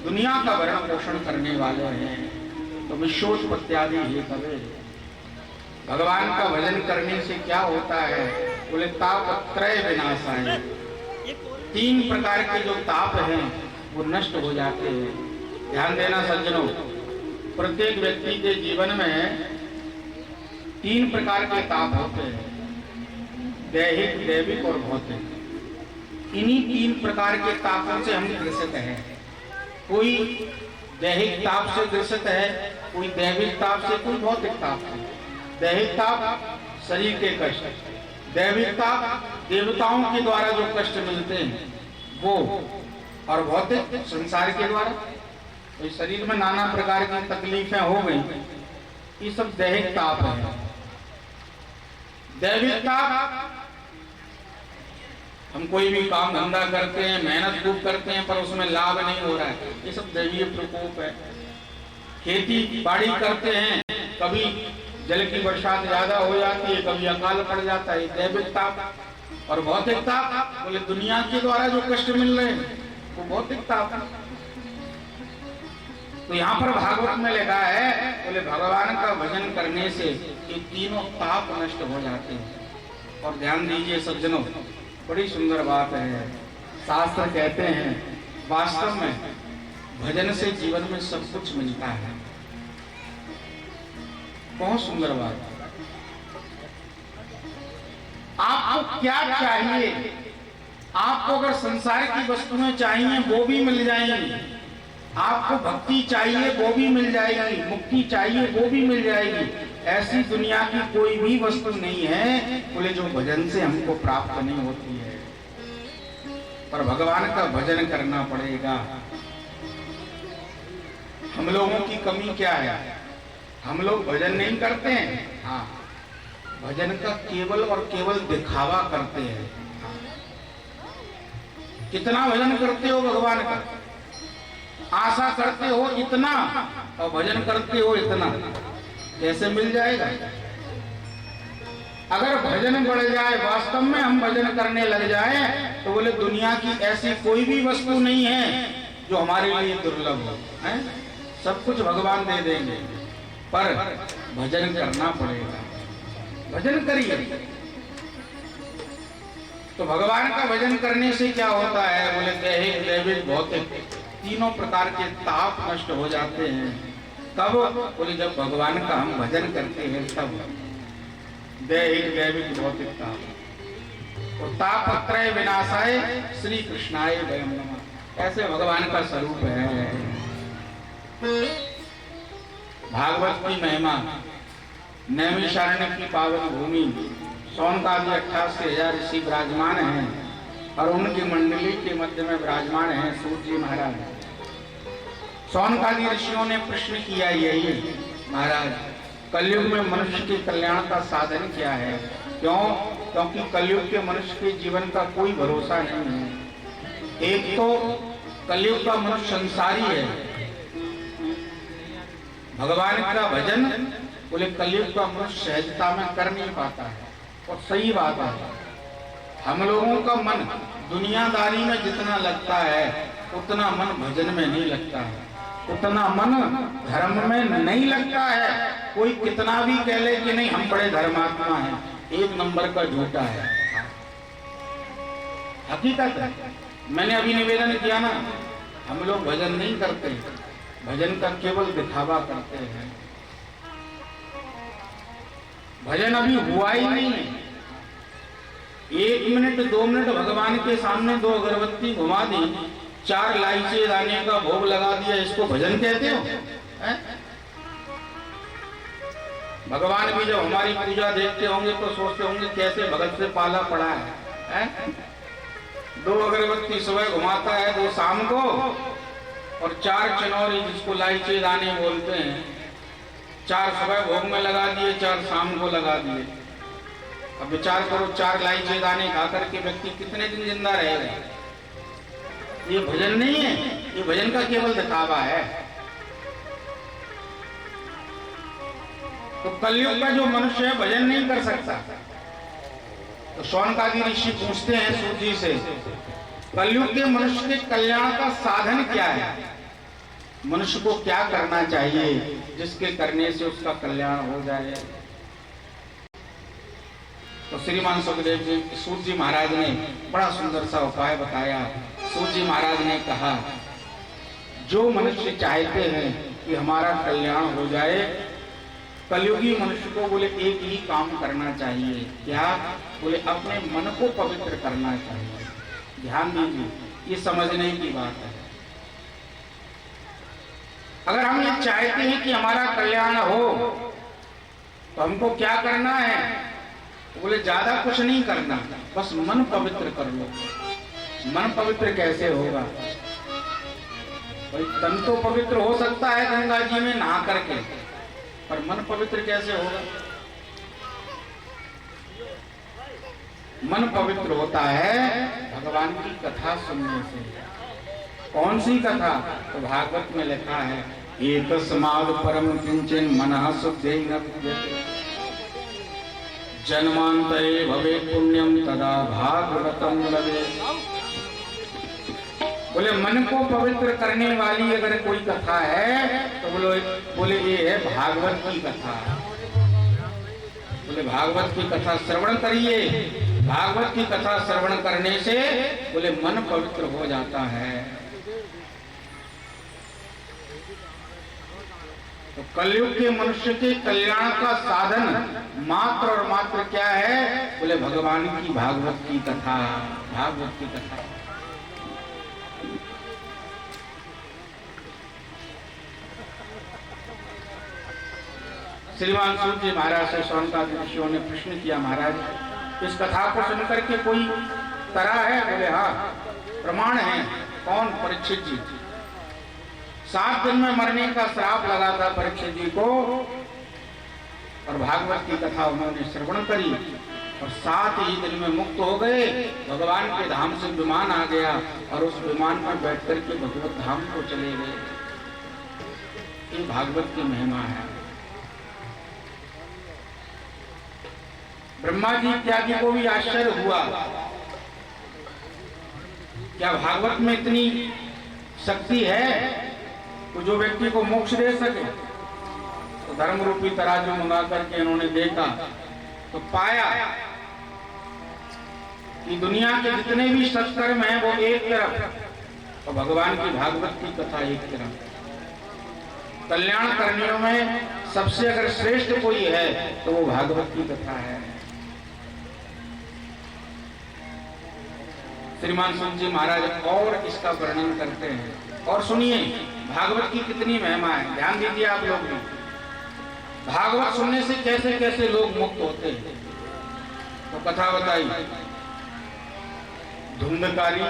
दुनिया का भरण पोषण करने वाले हैं। तो विश्वोत्पत्त्यादि हे कवे। भगवान का भजन करने से क्या होता है? बोले तापत्रय विनाशाय, 3 प्रकार के जो ताप हैं वो नष्ट हो जाते हैं। ध्यान देना सज्जनों, प्रत्येक व्यक्ति के जीवन में 3 प्रकार के ताप होते हैं, दैहिक, दैविक और भौतिक। इन्हीं 3 प्रकार के तापों से हम ग्रसित हैं। कोई दैहिक ताप से ग्रसित है, कोई दैविक ताप से, कोई भौतिक ताप से। दैहिक ताप शरीर के कष्ट, दैविक ताप देवताओं के द्वारा जो कष्ट मिलते हैं वो, और भौतिक संसार के द्वारा। तो शरीर में नाना प्रकार की तकलीफें हो गई, ये सब दैहिक ताप है। दैविक ताप, हम कोई भी काम धंधा करते हैं, मेहनत खूब करते हैं, पर उसमें लाभ नहीं हो रहा है, ये सब दैवीय प्रकोप है। खेती बाड़ी करते हैं, कभी जल की बरसात ज्यादा हो जाती है, कभी अकाल पड़ जाता है, दैविक ताप। और भौतिक ताप, बोले दुनिया के द्वारा जो कष्ट मिल रहे हैं वो भौतिक ताप। तो यहाँ पर भागवत में लिखा है, बोले भगवान का भजन करने से ये तीनों ताप नष्ट हो जाते हैं। और ध्यान दीजिए सज्जनों, बड़ी सुंदर बात है, शास्त्र कहते हैं वास्तव में भजन से जीवन में सब कुछ मिलता है। बहुत सुंदर बात। आपको क्या चाहिए? आपको अगर संसार की वस्तुएं चाहिए वो भी मिल जाएंगी, आपको भक्ति चाहिए वो भी मिल जाएगी, मुक्ति चाहिए वो भी मिल जाएगी। ऐसी दुनिया की कोई भी वस्तु नहीं है बोले जो भजन से हमको प्राप्त नहीं होती है। पर भगवान का भजन करना पड़ेगा। हम लोगों की कमी क्या है? हम लोग भजन नहीं करते हैं, हाँ, भजन का केवल और केवल दिखावा करते हैं। कितना भजन करते हो भगवान का? आशा करते हो इतना और भजन करते हो इतना, कैसे मिल जाएगा? अगर भजन बढ़ जाए, वास्तव में हम भजन करने लग जाए, तो बोले दुनिया की ऐसी कोई भी वस्तु नहीं है जो हमारे लिए दुर्लभ हो, है? सब कुछ भगवान दे देंगे, पर भजन करना पड़ेगा। भजन करिए। तो भगवान का भजन करने से क्या होता है? बोले दैहिक दैविक भौतिक तीनों प्रकार के ताप नष्ट हो जाते हैं। कब? बोले जब भगवान का हम भजन करते हैं तब। दैहिक दैविक भौतिक ताप और तापत्रय विनाशाय श्री कृष्णाय वयम नमः, ऐसे भगवान का स्वरूप है। भागवत की महिमा, नैमिषारण्य की पावन भूमि, सौनकादि 88,000 ऋषि विराजमान हैं और उनकी मंडली के मध्य में विराजमान हैं सूत जी महाराज। सौनकादि ऋषियों ने प्रश्न किया यही, महाराज कलयुग में मनुष्य के कल्याण का साधन क्या है? क्यों? क्योंकि कलयुग के मनुष्य के जीवन का कोई भरोसा नहीं है। एक तो कलयुग का मनुष्य संसारी है, भगवान का भजन बोले कलयुग का मनुष्य सहजता में कर नहीं पाता है। और सही बात है, हम लोगों का मन दुनियादारी में जितना लगता है उतना मन भजन में नहीं लगता है, उतना मन धर्म में नहीं लगता है। कोई कितना भी कह ले कि नहीं हम बड़े धर्मात्मा हैं, एक नंबर का झूठा है। हकीकत है, मैंने अभी निवेदन किया ना, हम लोग भजन नहीं करते, भजन का केवल दिखावा करते हैं। भजन अभी हुआ ही नहीं है। 1 मिनट 2 मिनट भगवान के सामने 2 अगरबत्ती घुमा दी, 4 इलायची दाने का भोग लगा दिया, इसको भजन कहते हो? भगवान भी जब हमारी पूजा देखते होंगे तो सोचते होंगे कैसे भगत से पाला पड़ा है? 2 अगरबत्ती सुबह घुमाता है, 2 शाम को, और 4 चनौरी जिसको इलायची दाने बोलते हैं, 4 सुबह भोग में लगा दिए, 4 शाम को लगा दिए। अब विचार करो, 4 इलायची दाने खा करके व्यक्ति कितने दिन जिंदा रहेगा? ये भजन नहीं है, ये भजन का केवल दिखावा है। तो कलयुग का जो मनुष्य है भजन नहीं कर सकता। तो सौनकादि ऋषि पूछते हैं सूत जी से, कलयुग के मनुष्य के कल्याण का साधन क्या है? मनुष्य को क्या करना चाहिए जिसके करने से उसका कल्याण हो जाए? तो श्रीमान सुखदेव जी, सूत जी महाराज ने बड़ा सुंदर सा उपाय बताया। सूत जी महाराज ने कहा, जो मनुष्य चाहते हैं कि हमारा कल्याण हो जाए, कलयुगी मनुष्य को बोले एक ही काम करना चाहिए। क्या? बोले अपने मन को पवित्र करना चाहिए। ध्यान दीजिए, ये समझने की बात है। अगर हम ये चाहते हैं कि हमारा कल्याण हो तो हमको क्या करना है? बोले ज्यादा कुछ नहीं करना, बस मन पवित्र कर लो। मन पवित्र कैसे होगा? भाई तन तो पवित्र हो सकता है गंगा जी में नहा करके, पर मन पवित्र कैसे होगा? मन पवित्र होता है भगवान की कथा सुनने से। कौन सी कथा? तो भागवत में लिखा है, एतस्माद् परम किंचन मनः शुद्धे न विद्यते, जन्मांतरे भवेत् पुण्यम तदा भागवतम लभेत्। बोले मन को पवित्र करने वाली अगर कोई कथा है तो बोले ये है भागवत की कथा। बोले भागवत की कथा श्रवण करिए। भागवत की कथा श्रवण करने से बोले मन पवित्र हो जाता है। तो कलयुग के मनुष्य के कल्याण का साधन मात्र और मात्र क्या है? बोले भगवान की भागवत की कथा। भागवत की कथा श्रीमान सूत जी महाराज से सौनकादि ऋषियों ने प्रश्न किया, महाराज इस कथा को सुनकर के कोई तरह है? बोले हाँ, प्रमाण है। कौन? परीक्षित जी। 7 दिन में मरने का श्राप लगा था परीक्षित जी को, और भागवत की कथा उन्होंने श्रवण करी और 7 ही दिन में मुक्त हो गए। भगवान के धाम से विमान आ गया और उस विमान पर बैठ करके भगवत धाम को चले गए। ये भागवत की महिमा है। ब्रह्मा जी इत्यादि को भी आश्चर्य हुआ, क्या भागवत में इतनी शक्ति है तो जो व्यक्ति को मोक्ष दे सके? तो धर्म रूपी तराजू मंगा करके इन्होंने देखा तो पाया कि दुनिया के जितने भी सत्कर्म हैं वो एक तरफ और भगवान की भागवत की कथा एक तरफ। कल्याण करने में सबसे अगर श्रेष्ठ कोई है तो वो भागवत की कथा है। श्रीमान संत जी महाराज और इसका वर्णन करते हैं और सुनिए भागवत की कितनी महिमा है। ध्यान दीजिए आप लोग भी, भागवत सुनने से कैसे कैसे लोग मुक्त होते हैं। तो कथा बताई, धुंधकारी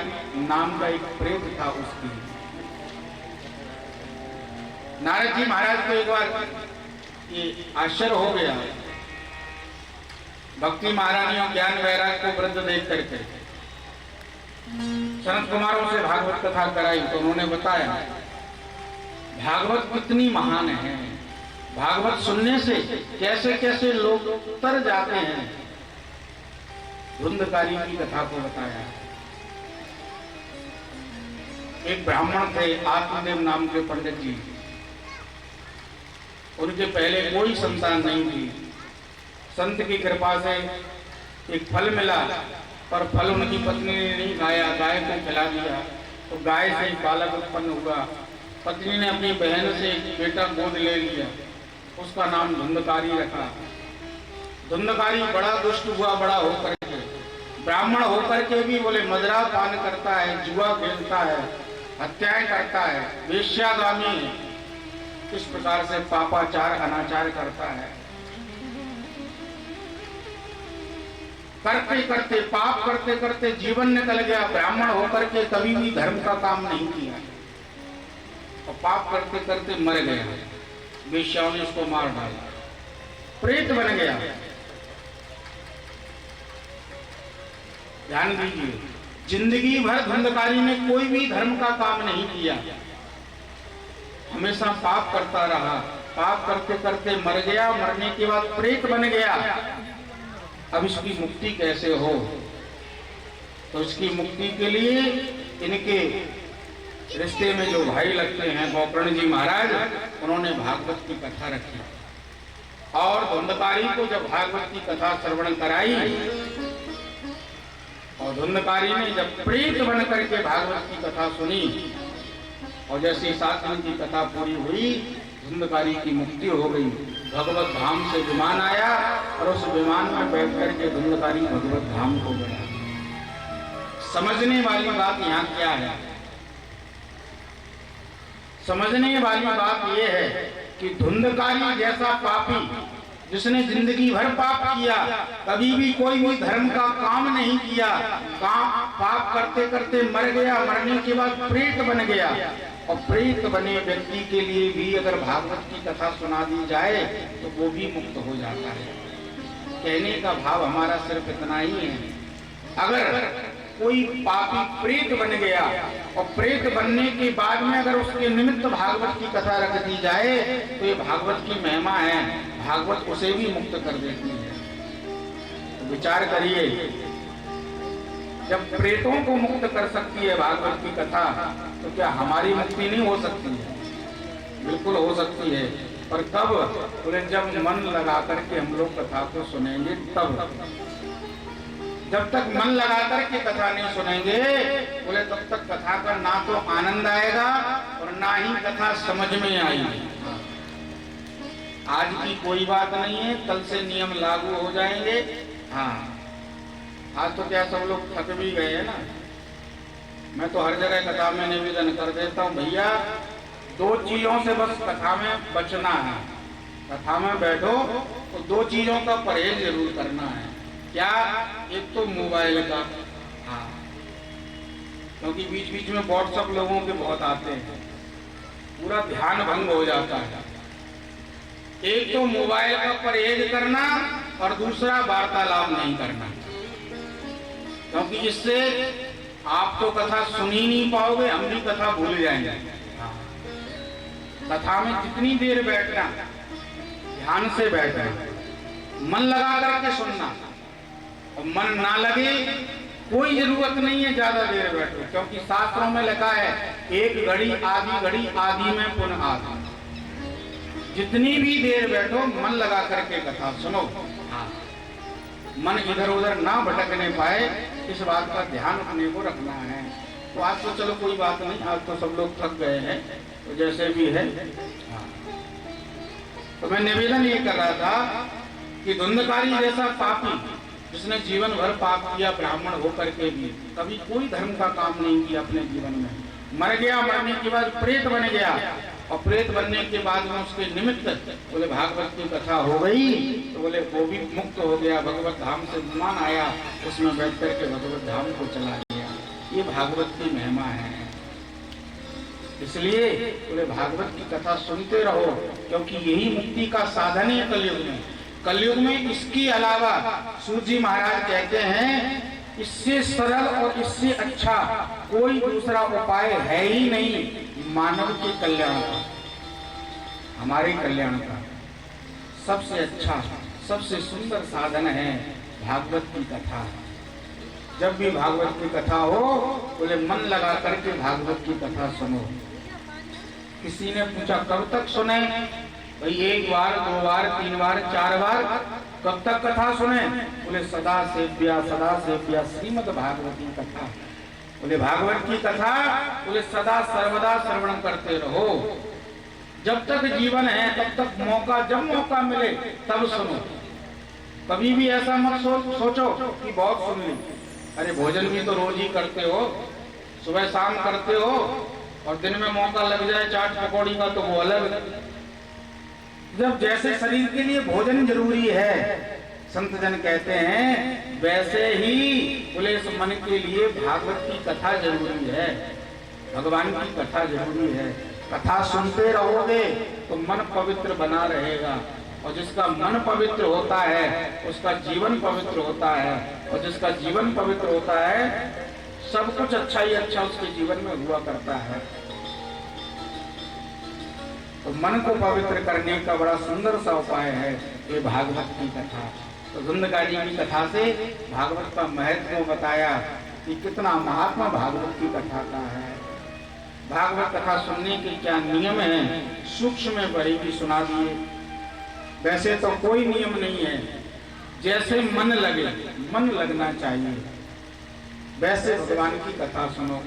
नाम का एक प्रेत था उसकी। नारद जी महाराज को एक बार ये आश्चर्य हो गया, भक्ति महारानी और ज्ञान वैराग को वृद्ध देख करके सनत कुमारों से भागवत कथा कराई तो उन्होंने बताया भागवत कितनी महान है। भागवत सुनने से कैसे कैसे लोग तर जाते हैं। धुंधकारी की कथा को बताया। एक ब्राह्मण थे आत्मदेव नाम के पंडित जी, उनके पहले कोई संतान नहीं थी। संत की कृपा से एक फल मिला, पर फल उनकी पत्नी ने नहीं खाया, गाय को खिला दिया तो गाय से एक बालक उत्पन्न हुआ। पत्नी ने अपनी बहन से एक बेटा गोद ले लिया, उसका नाम धुंधकारी रखा। धुंधकारी बड़ा दुष्ट हुआ, बड़ा होकर के ब्राह्मण होकर के भी बोले मदरा पान करता है, जुआ खेलता है, हत्याएं करता है, वेश्यागामी है। इस प्रकार से पापाचार अनाचार करता है। करते करते पाप करते करते जीवन निकल गया। ब्राह्मण होकर के कभी भी धर्म का काम नहीं किया और पाप करते करते मर गया। वेश्याओं ने उसको मार डाला, प्रेत बन गया। ध्यान दीजिए, जिंदगी भर धुंधकारी ने कोई भी धर्म का काम नहीं किया, हमेशा पाप करता रहा। पाप करते करते मर गया, मरने के बाद प्रेत बन गया। अब इसकी मुक्ति कैसे हो? तो इसकी मुक्ति के लिए इनके रिश्ते में जो भाई लगते हैं गोकर्ण जी महाराज, उन्होंने भागवत की कथा रखी और धुंधकारी को जब भागवत की कथा श्रवण कराई और धुंधकारी ने जब प्रेत बन करके भागवत की कथा सुनी और जैसे 7 दिन की कथा पूरी हुई, धुंधकारी की मुक्ति हो गई। भगवत धाम से विमान आया और उस विमान में बैठ करके धुंधकारी भगवत धाम को गया। समझने वाली बात यहाँ क्या है? समझने वाली बात यह है कि धुंधकारी जैसा पापी जिसने जिंदगी भर पाप किया, कभी भी कोई भी धर्म का काम नहीं किया, पाप करते करते मर गया, मरने के बाद प्रेत बन गया। और प्रेत बने व्यक्ति के लिए भी अगर भागवत की कथा सुना दी जाए तो वो भी मुक्त हो जाता है। कहने का भाव हमारा सिर्फ इतना ही है, अगर कोई पापी प्रेत बन गया और प्रेत बनने के बाद में अगर उसके निमित्त भागवत की कथा रख दी जाए तो ये भागवत की महिमा है, भागवत उसे भी मुक्त कर देती है। तो विचार करिए, जब प्रेतों को मुक्त कर सकती है भागवत की कथा, तो क्या हमारी मुक्ति नहीं हो सकती है? बिल्कुल हो सकती है। पर कब? बोले जब मन लगा करके हम लोग कथा को सुनेंगे तब। जब तक मन लगा करके कथा नहीं सुनेंगे, बोले तब तक कथा का ना तो आनंद आएगा और ना ही कथा समझ में आएगी। आज की कोई बात नहीं है, कल से नियम लागू हो जाएंगे। हाँ, आज तो क्या सब लोग थक भी गए हैं ना। मैं तो हर जगह कथा में निवेदन कर देता हूँ, भैया 2 चीजों से बस कथा में बचना है। कथा में बैठो तो 2 चीजों का परहेज जरूर करना है। क्या? एक तो मोबाइल का, हाँ, क्योंकि बीच बीच में व्हाट्सएप लोगों के बहुत आते हैं, पूरा ध्यान भंग हो जाता है। एक तो मोबाइल का परहेज करना और दूसरा वार्तालाप नहीं करना, क्योंकि इससे आप तो कथा सुन ही नहीं पाओगे, हम भी कथा भूल जाएंगे। कथा में जितनी देर बैठना, ध्यान से बैठना, मन लगा करके सुनना, और मन ना लगे कोई जरूरत नहीं है ज्यादा देर बैठो, क्योंकि शास्त्रों में लिखा है 1 घड़ी आदि में पुनः आदि। जितनी भी देर बैठो मन लगा करके कथा सुनो। हाँ, मन इधर उधर ना भटकने पाए, इस बात का ध्यान अपने को रखना है। तो आज तो चलो कोई बात नहीं, आज तो सब लोग थक गए हैं, तो जैसे भी है। तो मैं निवेदन ये कर रहा था कि धुंधकारी जैसा पापी जिसने जीवन भर पाप किया ब्राह्मण होकर के भी कभी कोई धर्म का काम नहीं किया अपने जीवन में, मर गया, मरने के बाद प्रेत बन गया, और प्रेत बनने के बाद में उसके निमित्त बोले भागवत की कथा हो गई, तो बोले वो भी मुक्त हो गया, भगवत धाम से विमान आया, उसमें बैठ करके भगवत धाम को चला गया। ये भागवत की महिमा है। इसलिए बोले भागवत की कथा सुनते रहो, क्योंकि यही मुक्ति का साधन है कलयुग में। कलयुग में इसके अलावा सूत जी महाराज कहते हैं इससे सरल और इससे अच्छा कोई दूसरा उपाय है ही नहीं मानव के कल्याण का, हमारे कल्याण का। सबसे अच्छा सबसे सुंदर साधन है भागवत की कथा। जब भी भागवत की कथा हो बोले मन लगा करके भागवत की कथा सुनो। किसी ने पूछा कब तक सुने? भाई 1 बार 2 बार 3 बार 4 बार, कब तक कथा सुने? बोले सदा सेव्या श्रीमद् भागवती कथा। बोले भागवत की कथा बोले सदा सर्वदा श्रवण करते रहो, जब तक जीवन है तब तक मौका, जब मौका मिले तब सुनो। कभी भी ऐसा मत सोचो कि बहुत सुन ली। अरे भोजन भी तो रोज ही करते हो, सुबह शाम करते हो, और दिन में मौका लग जाए चाट पकौड़ी का तो वो अलग। जब जैसे शरीर के लिए भोजन जरूरी है, संत जन कहते हैं, वैसे ही बोले इस मन के लिए भागवत की कथा जरूरी है, भगवान की कथा जरूरी है। कथा सुनते रहोगे तो मन पवित्र बना रहेगा, और जिसका मन पवित्र होता है उसका जीवन पवित्र होता है, और जिसका जीवन पवित्र होता है सब कुछ अच्छा ही अच्छा उसके जीवन में हुआ करता है। तो मन को पवित्र करने का बड़ा सुंदर सा उपाय है ये भागवत की कथा। तो धुंधकारी की कथा से भागवत का महत्व बताया कि कितना महात्मा भागवत की कथा का है। भागवत कथा सुनने के क्या नियम है सूक्ष्म में बड़े भी सुना दिए। वैसे तो कोई नियम नहीं है, जैसे मन लगे, मन लगना चाहिए वैसे भगवान की कथा सुनो।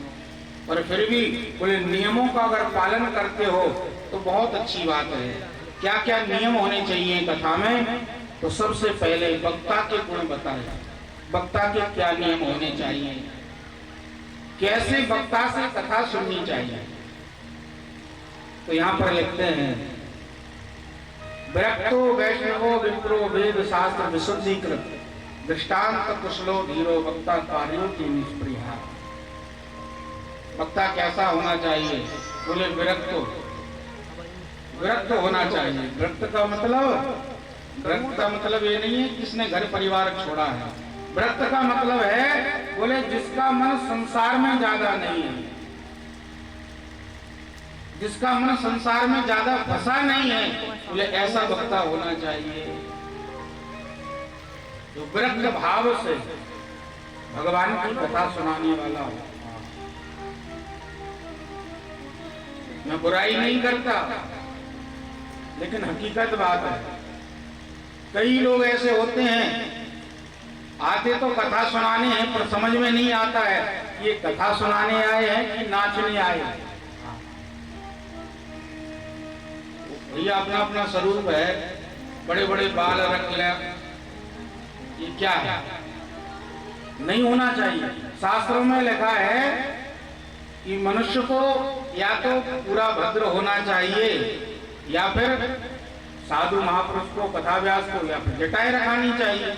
और फिर भी बोले नियमों का अगर पालन करते हो तो बहुत अच्छी बात है। क्या क्या नियम होने चाहिए कथा में? तो सबसे पहले वक्ता के गुण बताए, वक्ता के क्या नियम होने चाहिए, कैसे वक्ता से कथा सुननी चाहिए। तो यहाँ पर लिखते हैं विरक्तो वैष्णवो विप्रो वेद शास्त्र विशुद्धीकृत दृष्टांत कुशलो धीरो वक्ता कार्यों की निष्प्रिया। वक्ता कैसा होना चाहिए? बोले विरक्त होना चाहिए। विरक्त का मतलब ये नहीं है किसने घर परिवार छोड़ा है। विरक्त का मतलब है बोले जिसका मन संसार में ज्यादा नहीं है, जिसका मन संसार में ज्यादा फंसा नहीं है, बोले ऐसा वक्ता होना चाहिए जो विरक्त भाव से भगवान की कथा सुनाने वाला हो। मैं बुराई नहीं करता, लेकिन हकीकत बात है कई लोग ऐसे होते हैं आते तो कथा सुनाने हैं पर समझ में नहीं आता है ये कथा सुनाने आए हैं कि नाचने आए हैं। भैया अपना अपना स्वरूप है, बड़े बड़े बाल रख ले, ये क्या है? नहीं होना चाहिए। शास्त्रों में लिखा है कि मनुष्य को या तो पूरा भद्र होना चाहिए या फिर साधु महापुरुष को कथा व्यास को या फिर जटाएं रखानी चाहिए।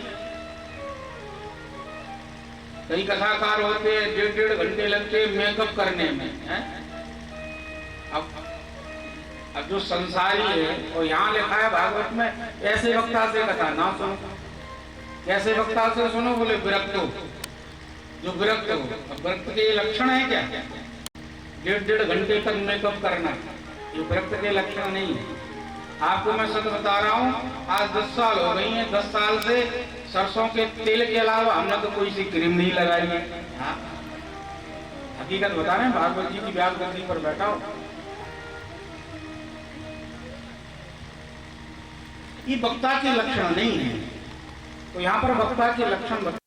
कई कथाकार होते हैं 1.5 घंटे लगते मेकअप करने में है? अब जो संसारी है और यहाँ लिखा है भागवत में ऐसे वक्ता से कथा ना सुनो। कैसे वक्ता से सुनो? बोले विरक्त हो, जो विरक्त हो। अब विरक्त के लक्षण है क्या? 1.5 घंटे तक मेकअप करना, ये विरक्त के लक्षण नहीं है। आपको मैं सच बता रहा हूँ, आज 10 साल हो गई हैं, 10 साल से सरसों के तेल के अलावा हमने तो कोई सी क्रीम नहीं लगाई है। हाँ? हकीकत बता रहे हैं, भागवत जी की व्यास गद्दी पर बैठा हो। ये वक्ता के लक्षण नहीं है। तो यहाँ पर वक्ता के लक्षण बता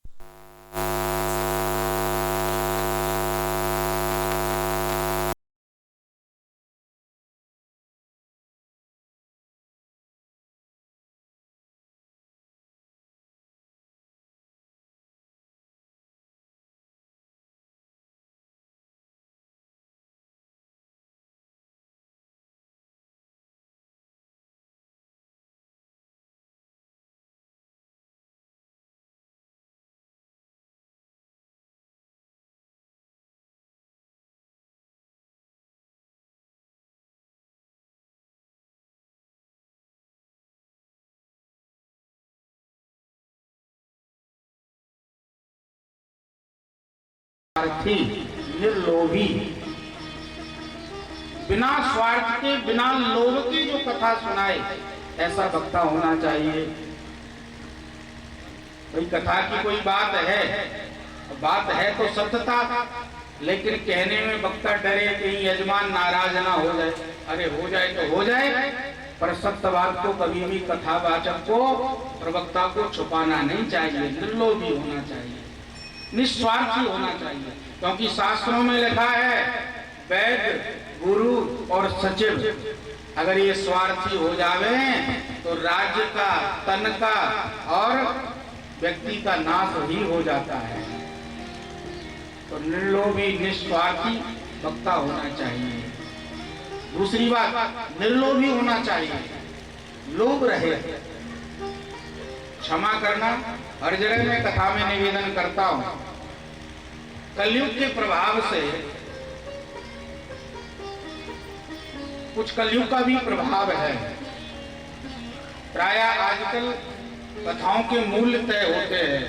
निर्लोभी, बिना स्वार्थ के, बिना लोभ के जो कथा सुनाए, ऐसा वक्ता होना चाहिए। कोई कथा की कोई बात है तो सत्यता, लेकिन कहने में वक्ता डरे कहीं यजमान नाराज ना हो जाए। अरे हो जाए तो हो जाए, पर सत्य बात को कभी भी कथावाचक को, प्रवक्ता को छुपाना नहीं चाहिए। निर्लोभी होना चाहिए, निस्वार्थी होना चाहिए, क्योंकि शास्त्रों में लिखा है वैद्य, गुरु और सचिव अगर ये स्वार्थी हो जावे तो राज्य का, तन का और व्यक्ति का नाश ही हो जाता है। तो निर्लोभी, निस्वार्थी वक्ता होना चाहिए। दूसरी बात, निर्लोभी होना चाहिए, लोभ रहे। क्षमा करना, हर जगह मैं कथा में निवेदन करता हूं, कलयुग के प्रभाव से, कुछ कलयुग का भी प्रभाव है। प्रायः आजकल कथाओं के मूल्य तय होते हैं,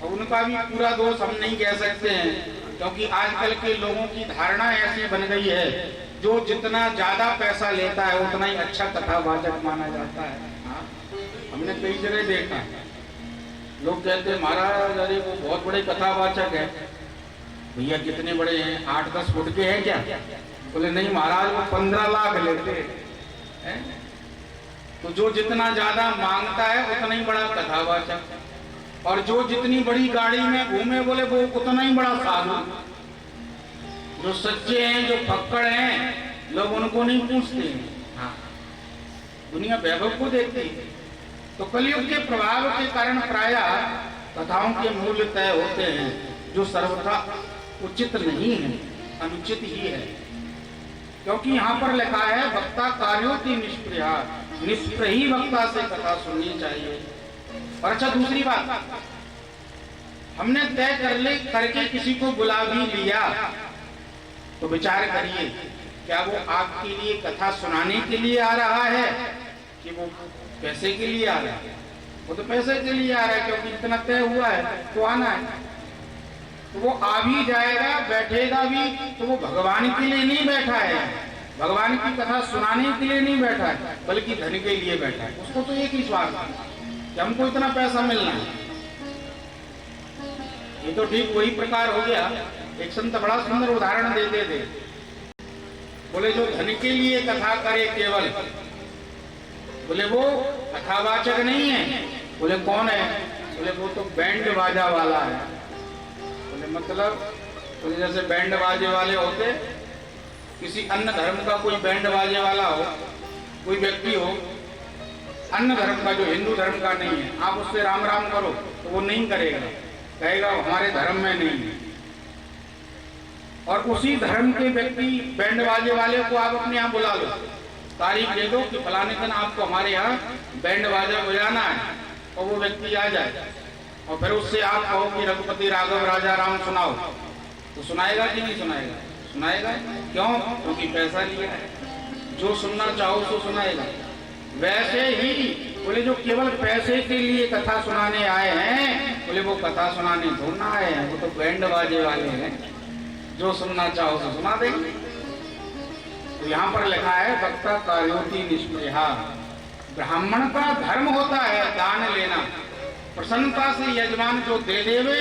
और उनका भी पूरा दोष हम नहीं कह सकते हैं, क्योंकि आजकल के लोगों की धारणा ऐसी बन गई है, जो जितना ज्यादा पैसा लेता है उतना ही अच्छा कथावाचक माना जाता है। हमने कई जगह देखा, लोग कहते हैं महाराज अरे वो बहुत बड़े कथावाचक है। भैया कितने बड़े हैं, 8-10 फुट के हैं क्या? बोले नहीं महाराज वो 15 लाख लेते हैं। तो जो जितना ज्यादा मांगता है उतना ही बड़ा कथावाचक, और जो जितनी बड़ी गाड़ी में घूमे बोले वो उतना ही बड़ा साधु। जो सच्चे हैं, जो फक्कड़ हैं, लोग उनको नहीं पूछते हैं। हाँ, दुनिया वैभव को देखती है। तो कलयुग के प्रभाव के कारण प्रायः कथाओं के मूल्य तय होते हैं, जो सर्वथा उचित नहीं है, अनुचित ही है। क्योंकि यहाँ पर लिखा है वक्ता कार्योति निष्प्रया, निष्प्रही वक्ता से कथा सुननी चाहिए। और अच्छा, दूसरी बात, हमने तय करके किसी को बुला भी लिया तो विचार करिए, क्या वो आपके लिए कथा सुनाने के लिए आ रहा है कि वो पैसे के लिए आ रहा है? वो तो पैसे के लिए आ रहा है, क्योंकि इतना तय हुआ है तो आना है। तो वो आ भी जाएगा, बैठेगा भी, तो वो भगवान के लिए नहीं बैठा है, भगवान की कथा सुनाने के लिए नहीं बैठा है, बल्कि धन के लिए बैठा है। उसको तो एक ही स्वार्थ है कि हमको इतना पैसा मिलना है। ये तो ठीक वही प्रकार हो गया। एक संत बड़ा सुंदर उदाहरण देते थे, बोले जो धन के लिए कथा करे केवल, बोले वो कथावाचक नहीं है। बोले कौन है? बोले वो तो बैंड बाजा वाला है। बोले मतलब? बोले जैसे बैंड बाजे वाले होते, किसी अन्य धर्म का कोई बैंड बाजे वाला हो, कोई व्यक्ति हो अन्य धर्म का, जो हिंदू धर्म का नहीं है, आप उससे राम राम करो तो वो नहीं करेगा, कहेगा हमारे धर्म में नहीं है। और उसी धर्म के व्यक्ति बैंड बाजे वाले को आप अपने यहाँ बुला लो, तारीख दे दो कि फलाने दिन आपको हमारे यहाँ बैंड बाजा बजाना है, और वो व्यक्ति आ जाए, और फिर उससे आप कहो कि रघुपति राघव राजा राम सुनाओ, तो सुनाएगा कि नहीं सुनाएगा? सुनाएगा। क्यों? क्योंकि पैसा लिया है, जो सुनना चाहो सो सुनाएगा। वैसे ही बोले जो केवल पैसे के लिए कथा सुनाने आए हैं, बोले वो कथा सुनाने थोड़ा ना आए हैं, वो तो बैंड बाजे वाले हैं, जो सुनना चाहो सो सुना देंगे। तो यहाँ पर लिखा है वक्ता कार्योति निष्प्रया। ब्राह्मण का धर्म होता है दान लेना, प्रसन्नता से यजमान जो दे देवे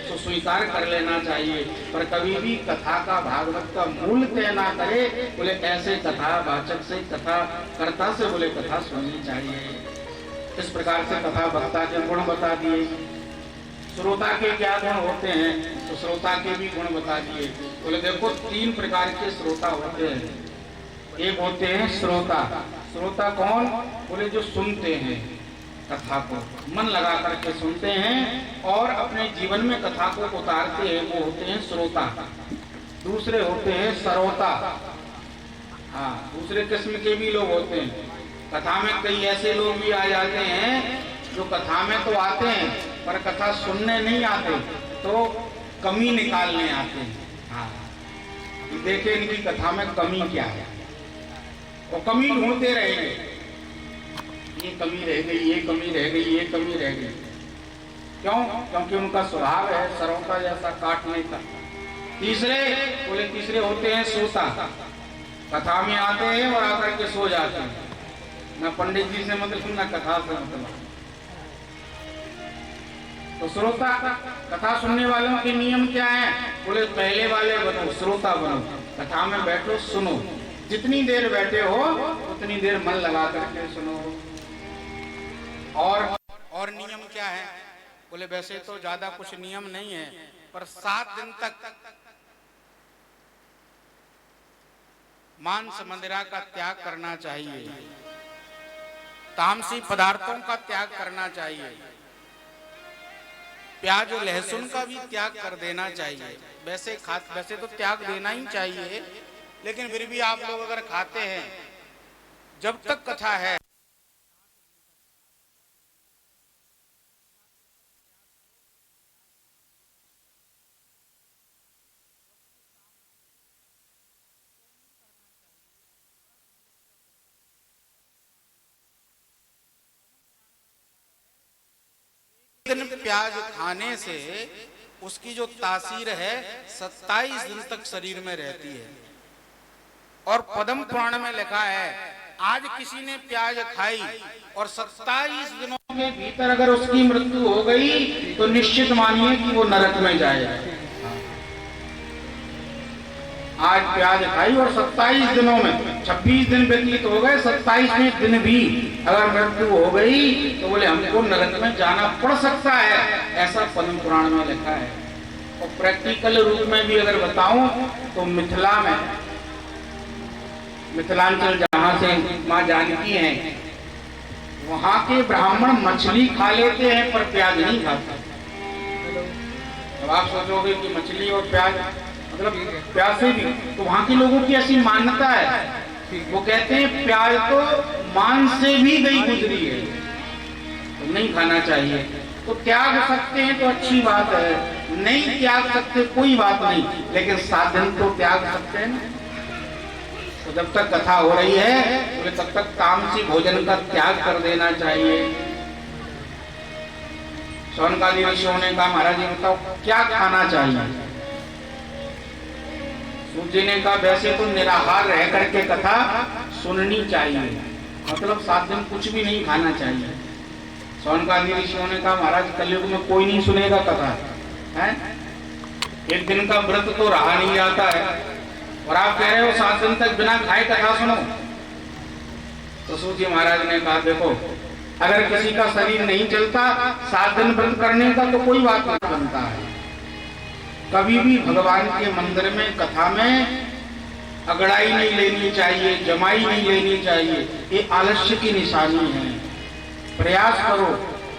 तो स्वीकार कर लेना चाहिए, पर कभी भी कथा का, भागवत का मूल्य तय ना करे। बोले ऐसे कथा वाचक से, कथा कर्ता से बोले कथा सुननी चाहिए। इस प्रकार से कथा वक्ता के गुण बता दिए। श्रोता के क्या गुण होते हैं, तो श्रोता के भी गुण बता दिए। बोले देखो 3 प्रकार के श्रोता होते हैं। एक होते हैं श्रोता। श्रोता कौन? बोले जो सुनते हैं कथा को, मन लगा करके सुनते हैं और अपने जीवन में कथा को उतारते हैं, वो होते हैं श्रोता। दूसरे होते हैं श्रोता। हाँ, दूसरे किस्म के भी लोग होते हैं। कथा में कई ऐसे लोग भी आ जाते हैं जो कथा में तो आते हैं पर कथा सुनने नहीं आते, तो कमी निकालने आते हैं। हाँ, देखे इनकी कथा में कमी क्या है, वो कमी ढूंढते रहेंगे। ये कमी रह गई, ये कमी रह गई, ये कमी रह गई। क्यों? क्योंकि उनका स्वभाव है श्रोता जैसा काटने का। तीसरे होते हैं श्रोता। कथा में आते हैं और आकर के सो जाते हैं, न पंडित जी से मतलब न कथा से मतलब। तो श्रोता, कथा सुनने वालों के नियम क्या है? बोले पहले वाले बनो, श्रोता बनो, कथा में बैठो, सुनो। जितनी देर बैठे हो उतनी देर मन लगा करके सुनो। और नियम क्या है? बोले वैसे तो ज्यादा कुछ नियम नहीं है, पर 7 दिन तक मांस मदिरा का त्याग करना चाहिए, तामसी पदार्थों का त्याग करना चाहिए, प्याज और लहसुन का भी त्याग कर देना चाहिए। वैसे तो त्याग देना ही चाहिए, लेकिन फिर भी आप लोग अगर खाते हैं, जब तक कथा है दिन प्याज खाने से उसकी जो तासीर है 27 दिन तक शरीर में रहती है। और पद्म पुराण में लिखा है आज किसी ने प्याज खाई और 27 दिनों के भीतर अगर उसकी मृत्यु हो गई तो निश्चित मानिए कि वो नरक में जाएगा। आज प्याज खाई और 27 दिनों में 26 दिन व्यतीत हो गए, 27वें दिन भी अगर मृत्यु हो गई तो बोले हमको नरक में जाना पड़ सकता है, ऐसा पद्म पुराण में लिखा है। और प्रैक्टिकल रूप में भी अगर बताऊं तो मिथिला में, मिथिलांचल जहां से माँ जानकी हैं, वहां के ब्राह्मण मछली खा लेते हैं पर प्याज नहीं खाते। अब आप सोचोगे कि मछली और प्याज मतलब प्यासे भी, तो वहां के लोगों की ऐसी मान्यता है, वो कहते हैं प्याज तो मांस से भी गई गुजरी है, तो नहीं खाना चाहिए। तो त्याग सकते हैं तो अच्छी बात है, नहीं त्याग सकते कोई बात नहीं, लेकिन 7 दिन तो त्याग सकते हैं ना। तो जब तक कथा हो रही है तो तब तक तामसी भोजन का त्याग कर देना चाहिए। शौनकादि ऋषियों ने कहा महाराज जी बताओ क्या खाना चाहिए? सूर्य ने कहा वैसे तो निराहार रह करके कथा सुननी चाहिए, मतलब 7 दिन कुछ भी नहीं खाना चाहिए। शौनकादि ऋषियों ने कहा महाराज कलयुग में कोई नहीं सुनेगा कथा है, एक दिन का व्रत तो रहा नहीं जाता है और आप कह रहे हो 7 दिन तक बिना खाए कथा सुनो। तो सूर्य महाराज ने कहा देखो अगर किसी का शरीर नहीं चलता 7 दिन व्रत करने का तो कोई बात नहीं बनता है। कभी भी भगवान के मंदिर में कथा में अगड़ाई नहीं लेनी चाहिए, जमाई नहीं लेनी चाहिए, ये आलस्य की निशानी है। प्रयास करो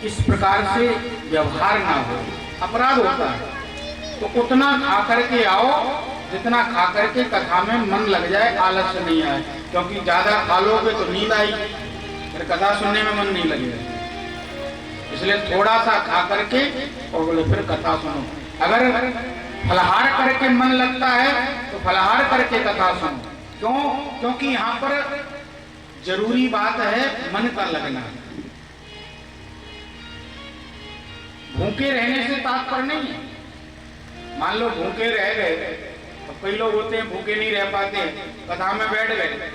इस प्रकार से व्यवहार ना हो, अपराध होता है। तो उतना खा करके आओ जितना खा करके कथा में मन लग जाए, आलस्य नहीं आए, क्योंकि ज्यादा खा लोगे तो नींद आई, फिर कथा सुनने में मन नहीं लगेगा। इसलिए थोड़ा सा खा करके और बोले फिर कथा सुनो। अगर फलाहार करके मन लगता है तो फलाहार करके कथा सुनो। क्यों? क्योंकि यहाँ पर जरूरी बात है मन का लगना। भूखे रहने से तात्पर्य नहीं है। मान लो भूखे रह गए, तो कई लोग होते हैं भूखे नहीं रह पाते, कथा में बैठ गए,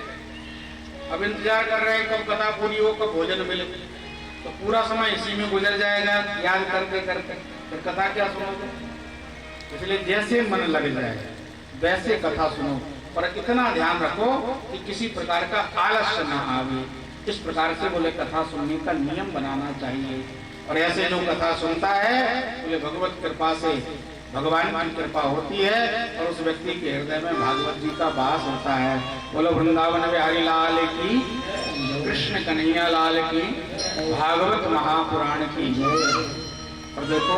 अब इंतजार कर रहे हैं कब कथा पूरी हो, कब भोजन मिले, तो पूरा समय इसी में गुजर जाएगा याद करते करते, फिर कथा क्या सुनोगे? इसलिए जैसे मन लग जाए वैसे कथा सुनो, पर इतना ध्यान रखो कि किसी प्रकार का आलस्य ना आवे। इस प्रकार से बोले कथा सुनने का नियम बनाना चाहिए। और ऐसे जो कथा सुनता है बोले भगवत कृपा से भगवान की कृपा होती है और उस व्यक्ति के हृदय में भागवत जी का वास होता है। बोलो वृंदावन बिहारी लाल की, कृष्ण कन्हैया लाल की, भागवत महापुराण की। और देखो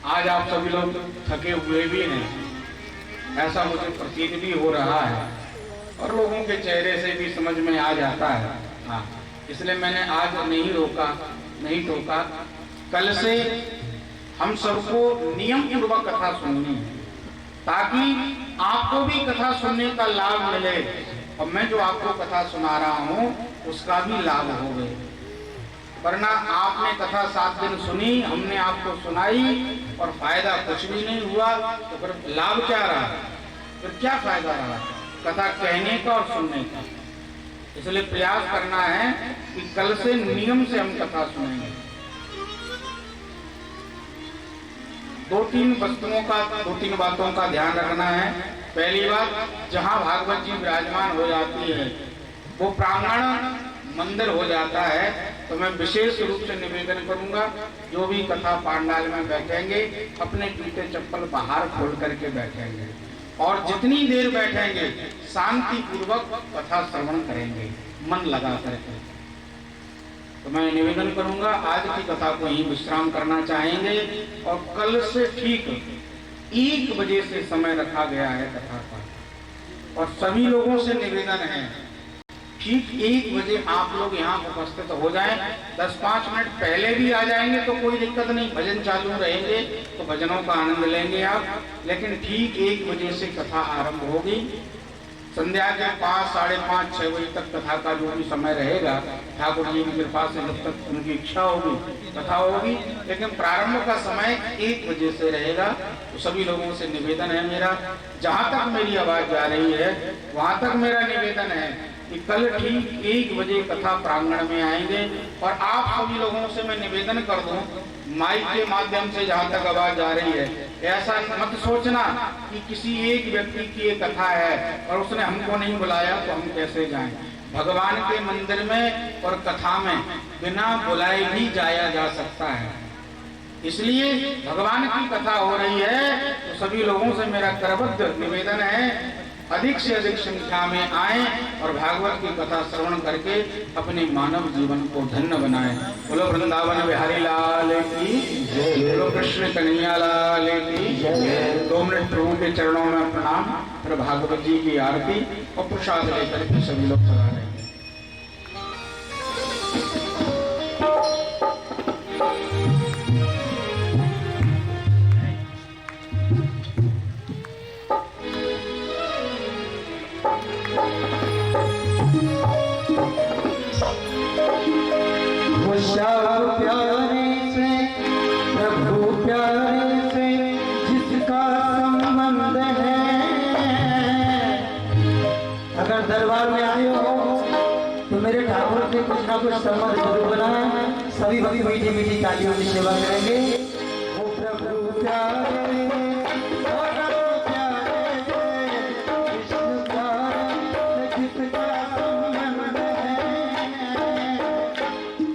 आज आप सभी लोग थके हुए भी नहीं, ऐसा मुझे प्रतीत भी हो रहा है और लोगों के चेहरे से भी समझ में आ जाता है। हाँ, इसलिए मैंने आज नहीं टोका। कल से हम सबको नियम पूर्वक कथा सुननी है ताकि आपको भी कथा सुनने का लाभ मिले और मैं जो आपको कथा सुना रहा हूँ उसका भी लाभ हो गए। वरना आपने कथा 7 दिन सुनी, हमने आपको सुनाई और फायदा कुछ भी नहीं हुआ तो फिर लाभ क्या रहा, फिर क्या फायदा रहा कथा कहने का और सुनने का। इसलिए प्रयास करना है कि कल से नियम से हम कथा सुनेंगे। 2-3 बातों का ध्यान रखना है। पहली बात, जहां भागवत जी विराजमान हो जाती है वो प्रांगण मंदिर हो जाता है तो मैं विशेष रूप से निवेदन करूंगा जो भी कथा पांडाल में बैठेंगे अपने जूते चप्पल बाहर खोल करके बैठेंगे और जितनी देर बैठेंगे शांति पूर्वक कथा श्रवण करेंगे मन लगा करके। तो मैं निवेदन करूंगा आज की कथा को ही विश्राम करना चाहेंगे और कल से ठीक 1 बजे से समय रखा गया है कथा का। और सभी लोगों से निवेदन है ठीक 1 बजे आप लोग यहाँ उपस्थित हो जाएं। 10-5 मिनट पहले भी आ जाएंगे तो कोई दिक्कत नहीं, भजन चालू रहेंगे तो भजनों का आनंद लेंगे आप। लेकिन ठीक 1 बजे से कथा आरंभ होगी। संध्या के 5, 5:30, 6 बजे तक कथा का जो भी समय रहेगा ठाकुर जी की कृपा से जब तक उनकी इच्छा होगी कथा होगी। लेकिन प्रारंभ का समय 1 बजे से रहेगा। तो सभी लोगों से निवेदन है मेरा, जहाँ तक मेरी आवाज जा रही है वहाँ तक मेरा निवेदन है कि कल ठीक 1 बजे कथा प्रांगण में आएंगे। और आप सभी लोगों से मैं निवेदन कर दूं माइक के माध्यम से जहाँ तक आवाज आ रही है ऐसा मत सोचना कि किसी एक व्यक्ति की ये कथा है और उसने हमको नहीं बुलाया तो हम कैसे जाएं। भगवान के मंदिर में और कथा में बिना बुलाए भी जाया जा सकता है। इसलिए भगवान की कथा हो रही है तो सभी लोगों से मेरा करबद्ध निवेदन है अधिक से अधिक संख्या में आए और भागवत की कथा श्रवण करके अपने मानव जीवन को धन्य बनाएं। बोलो वृंदावन बिहारी लाल की, बोलो कृष्ण कन्हैया लाल की। 2 मिनट प्रभु के चरणों में प्रणाम, फिर भागवत जी की आरती और प्रसाद लेकर के सभी लोग चला रहे हैं। प्यारे से प्रभु प्यारे से जिसका संबंध है। अगर दरबार में आए हो तो मेरे ठाकुर से कुछ ना कुछ संबंध जरूर बनाए। सभी भक्त मीठी मीठी तालियों की सेवा करेंगे। वो प्रभु प्यारे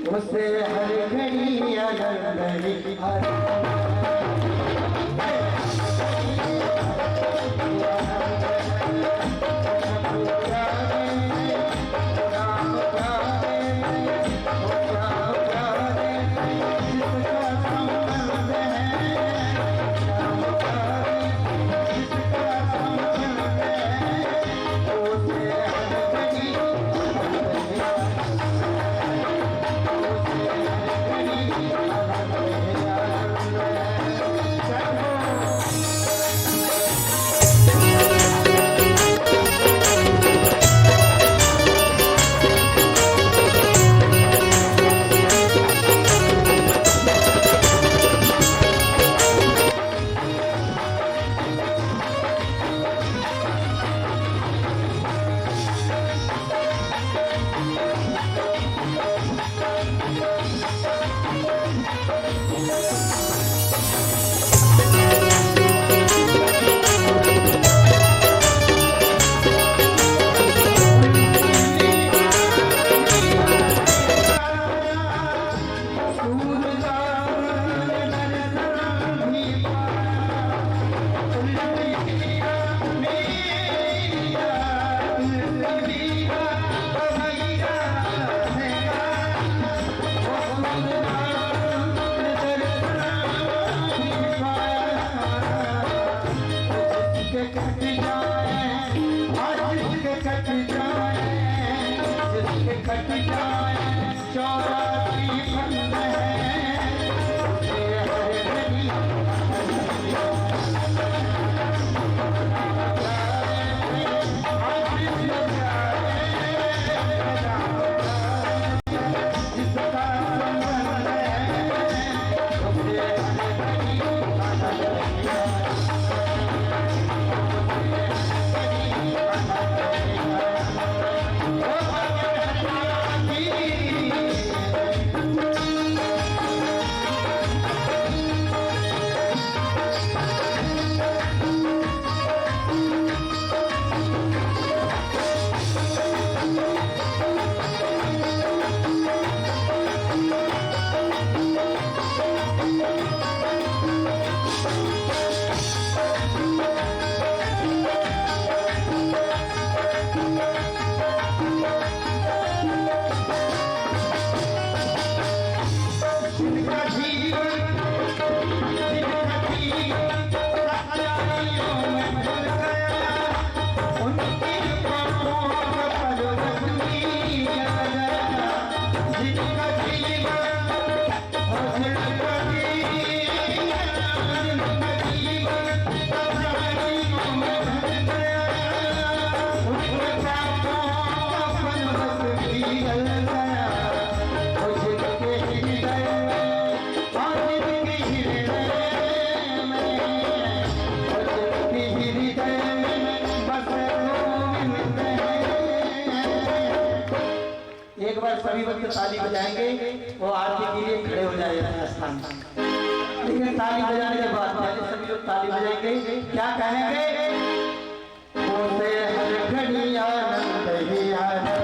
उसे हर घड़ी आनंद कट जाए 84 फंड है हर घड़ी एक बार सभी वक्त ताली बजाएंगे वो आरती के लिए खड़े हो जाए अपने स्थान पर। लेकिन ताली बजाने के बाद पहले सभी लोग ताली बजाएंगे, क्या कहेंगे? होते हर घड़ी आनंद ही आनंद।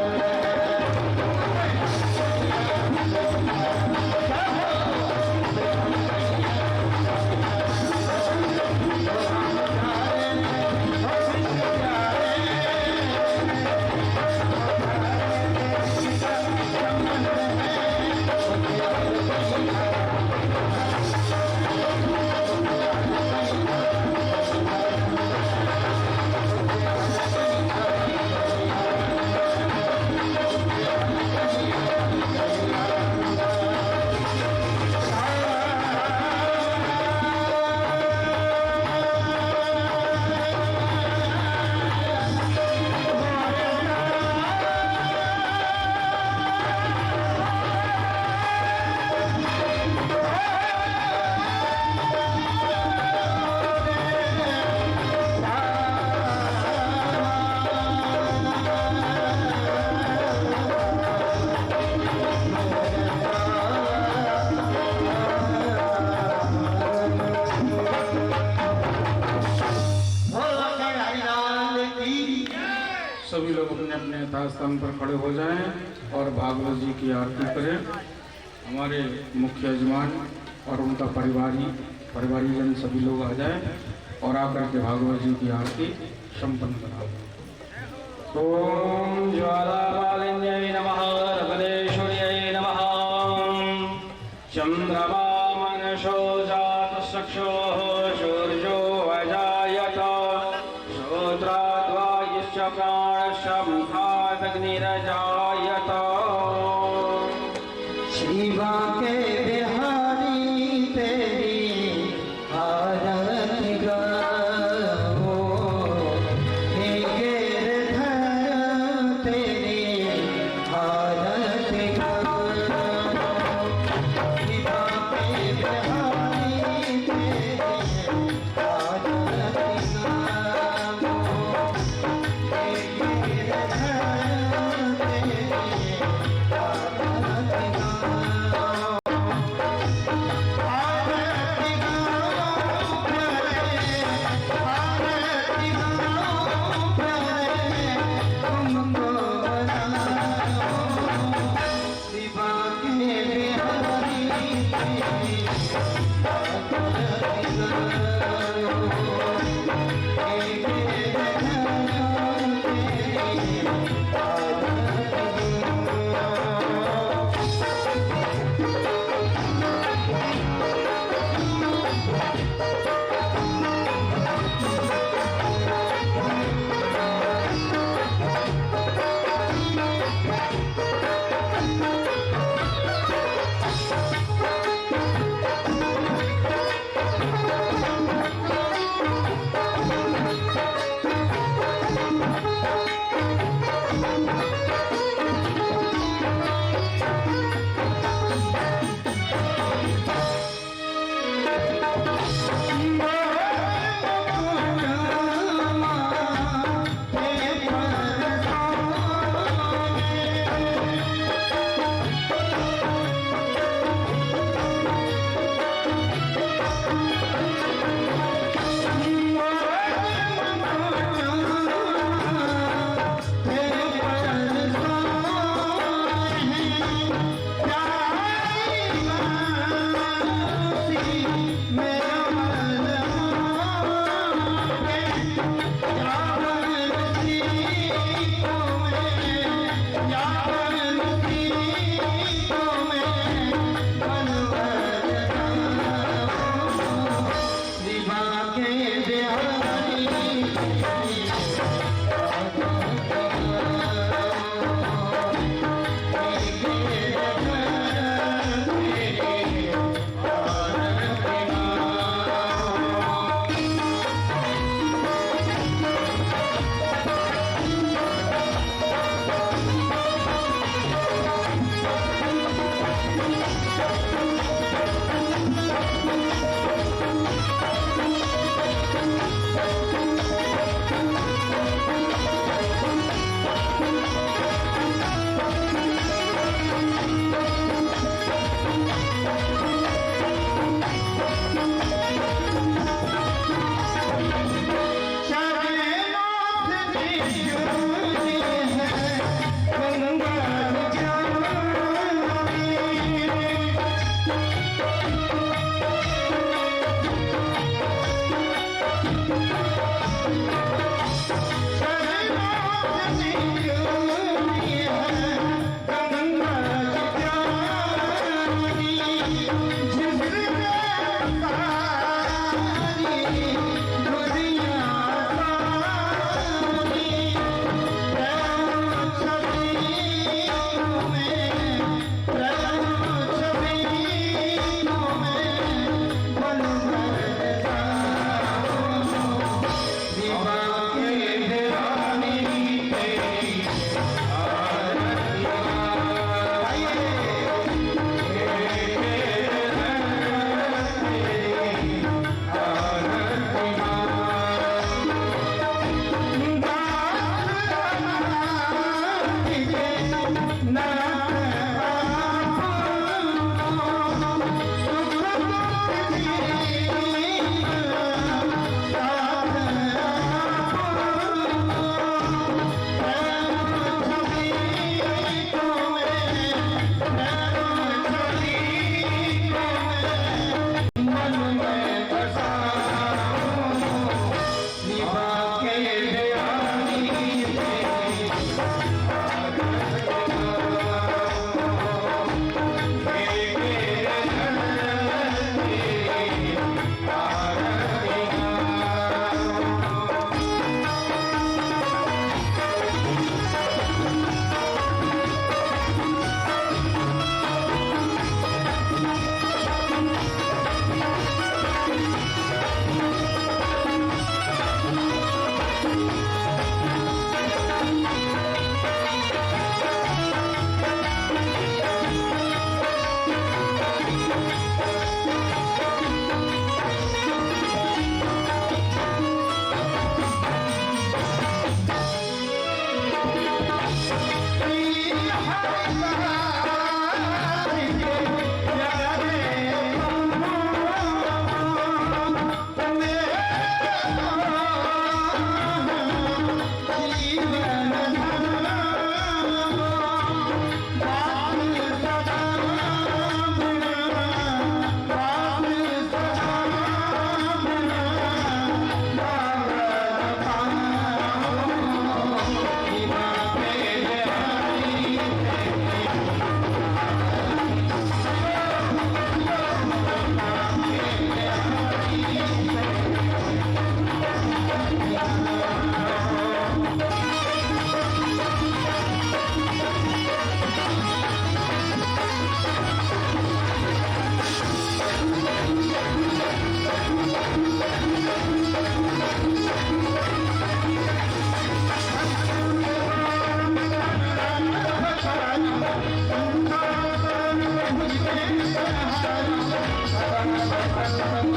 सभी लोग अपने अपने यथास्थान पर खड़े हो जाएं और भागवत जी की आरती करें। हमारे मुख्य यजमान और उनका परिवारीजन सभी लोग आ जाएं और आकर के भागवत जी की आरती संपन्न कराएं। ओम ज्वालामालिन्यै नमः रवलेश्वर्यै नमः। चंद्रमा मनसो जातचक्षुः सूर्यो अजायत श्रोत्राद्वायुश्च प्राणश्च मुखादग्निरजायत। शिवा के बिहारी तेरी आरती गाओ, हे गिरधर तेरी आरती गाओ। शिवा के बिहारी तेरी आरती गाओ, हे गिरधर तेरी आरती गाओ।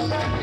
Hare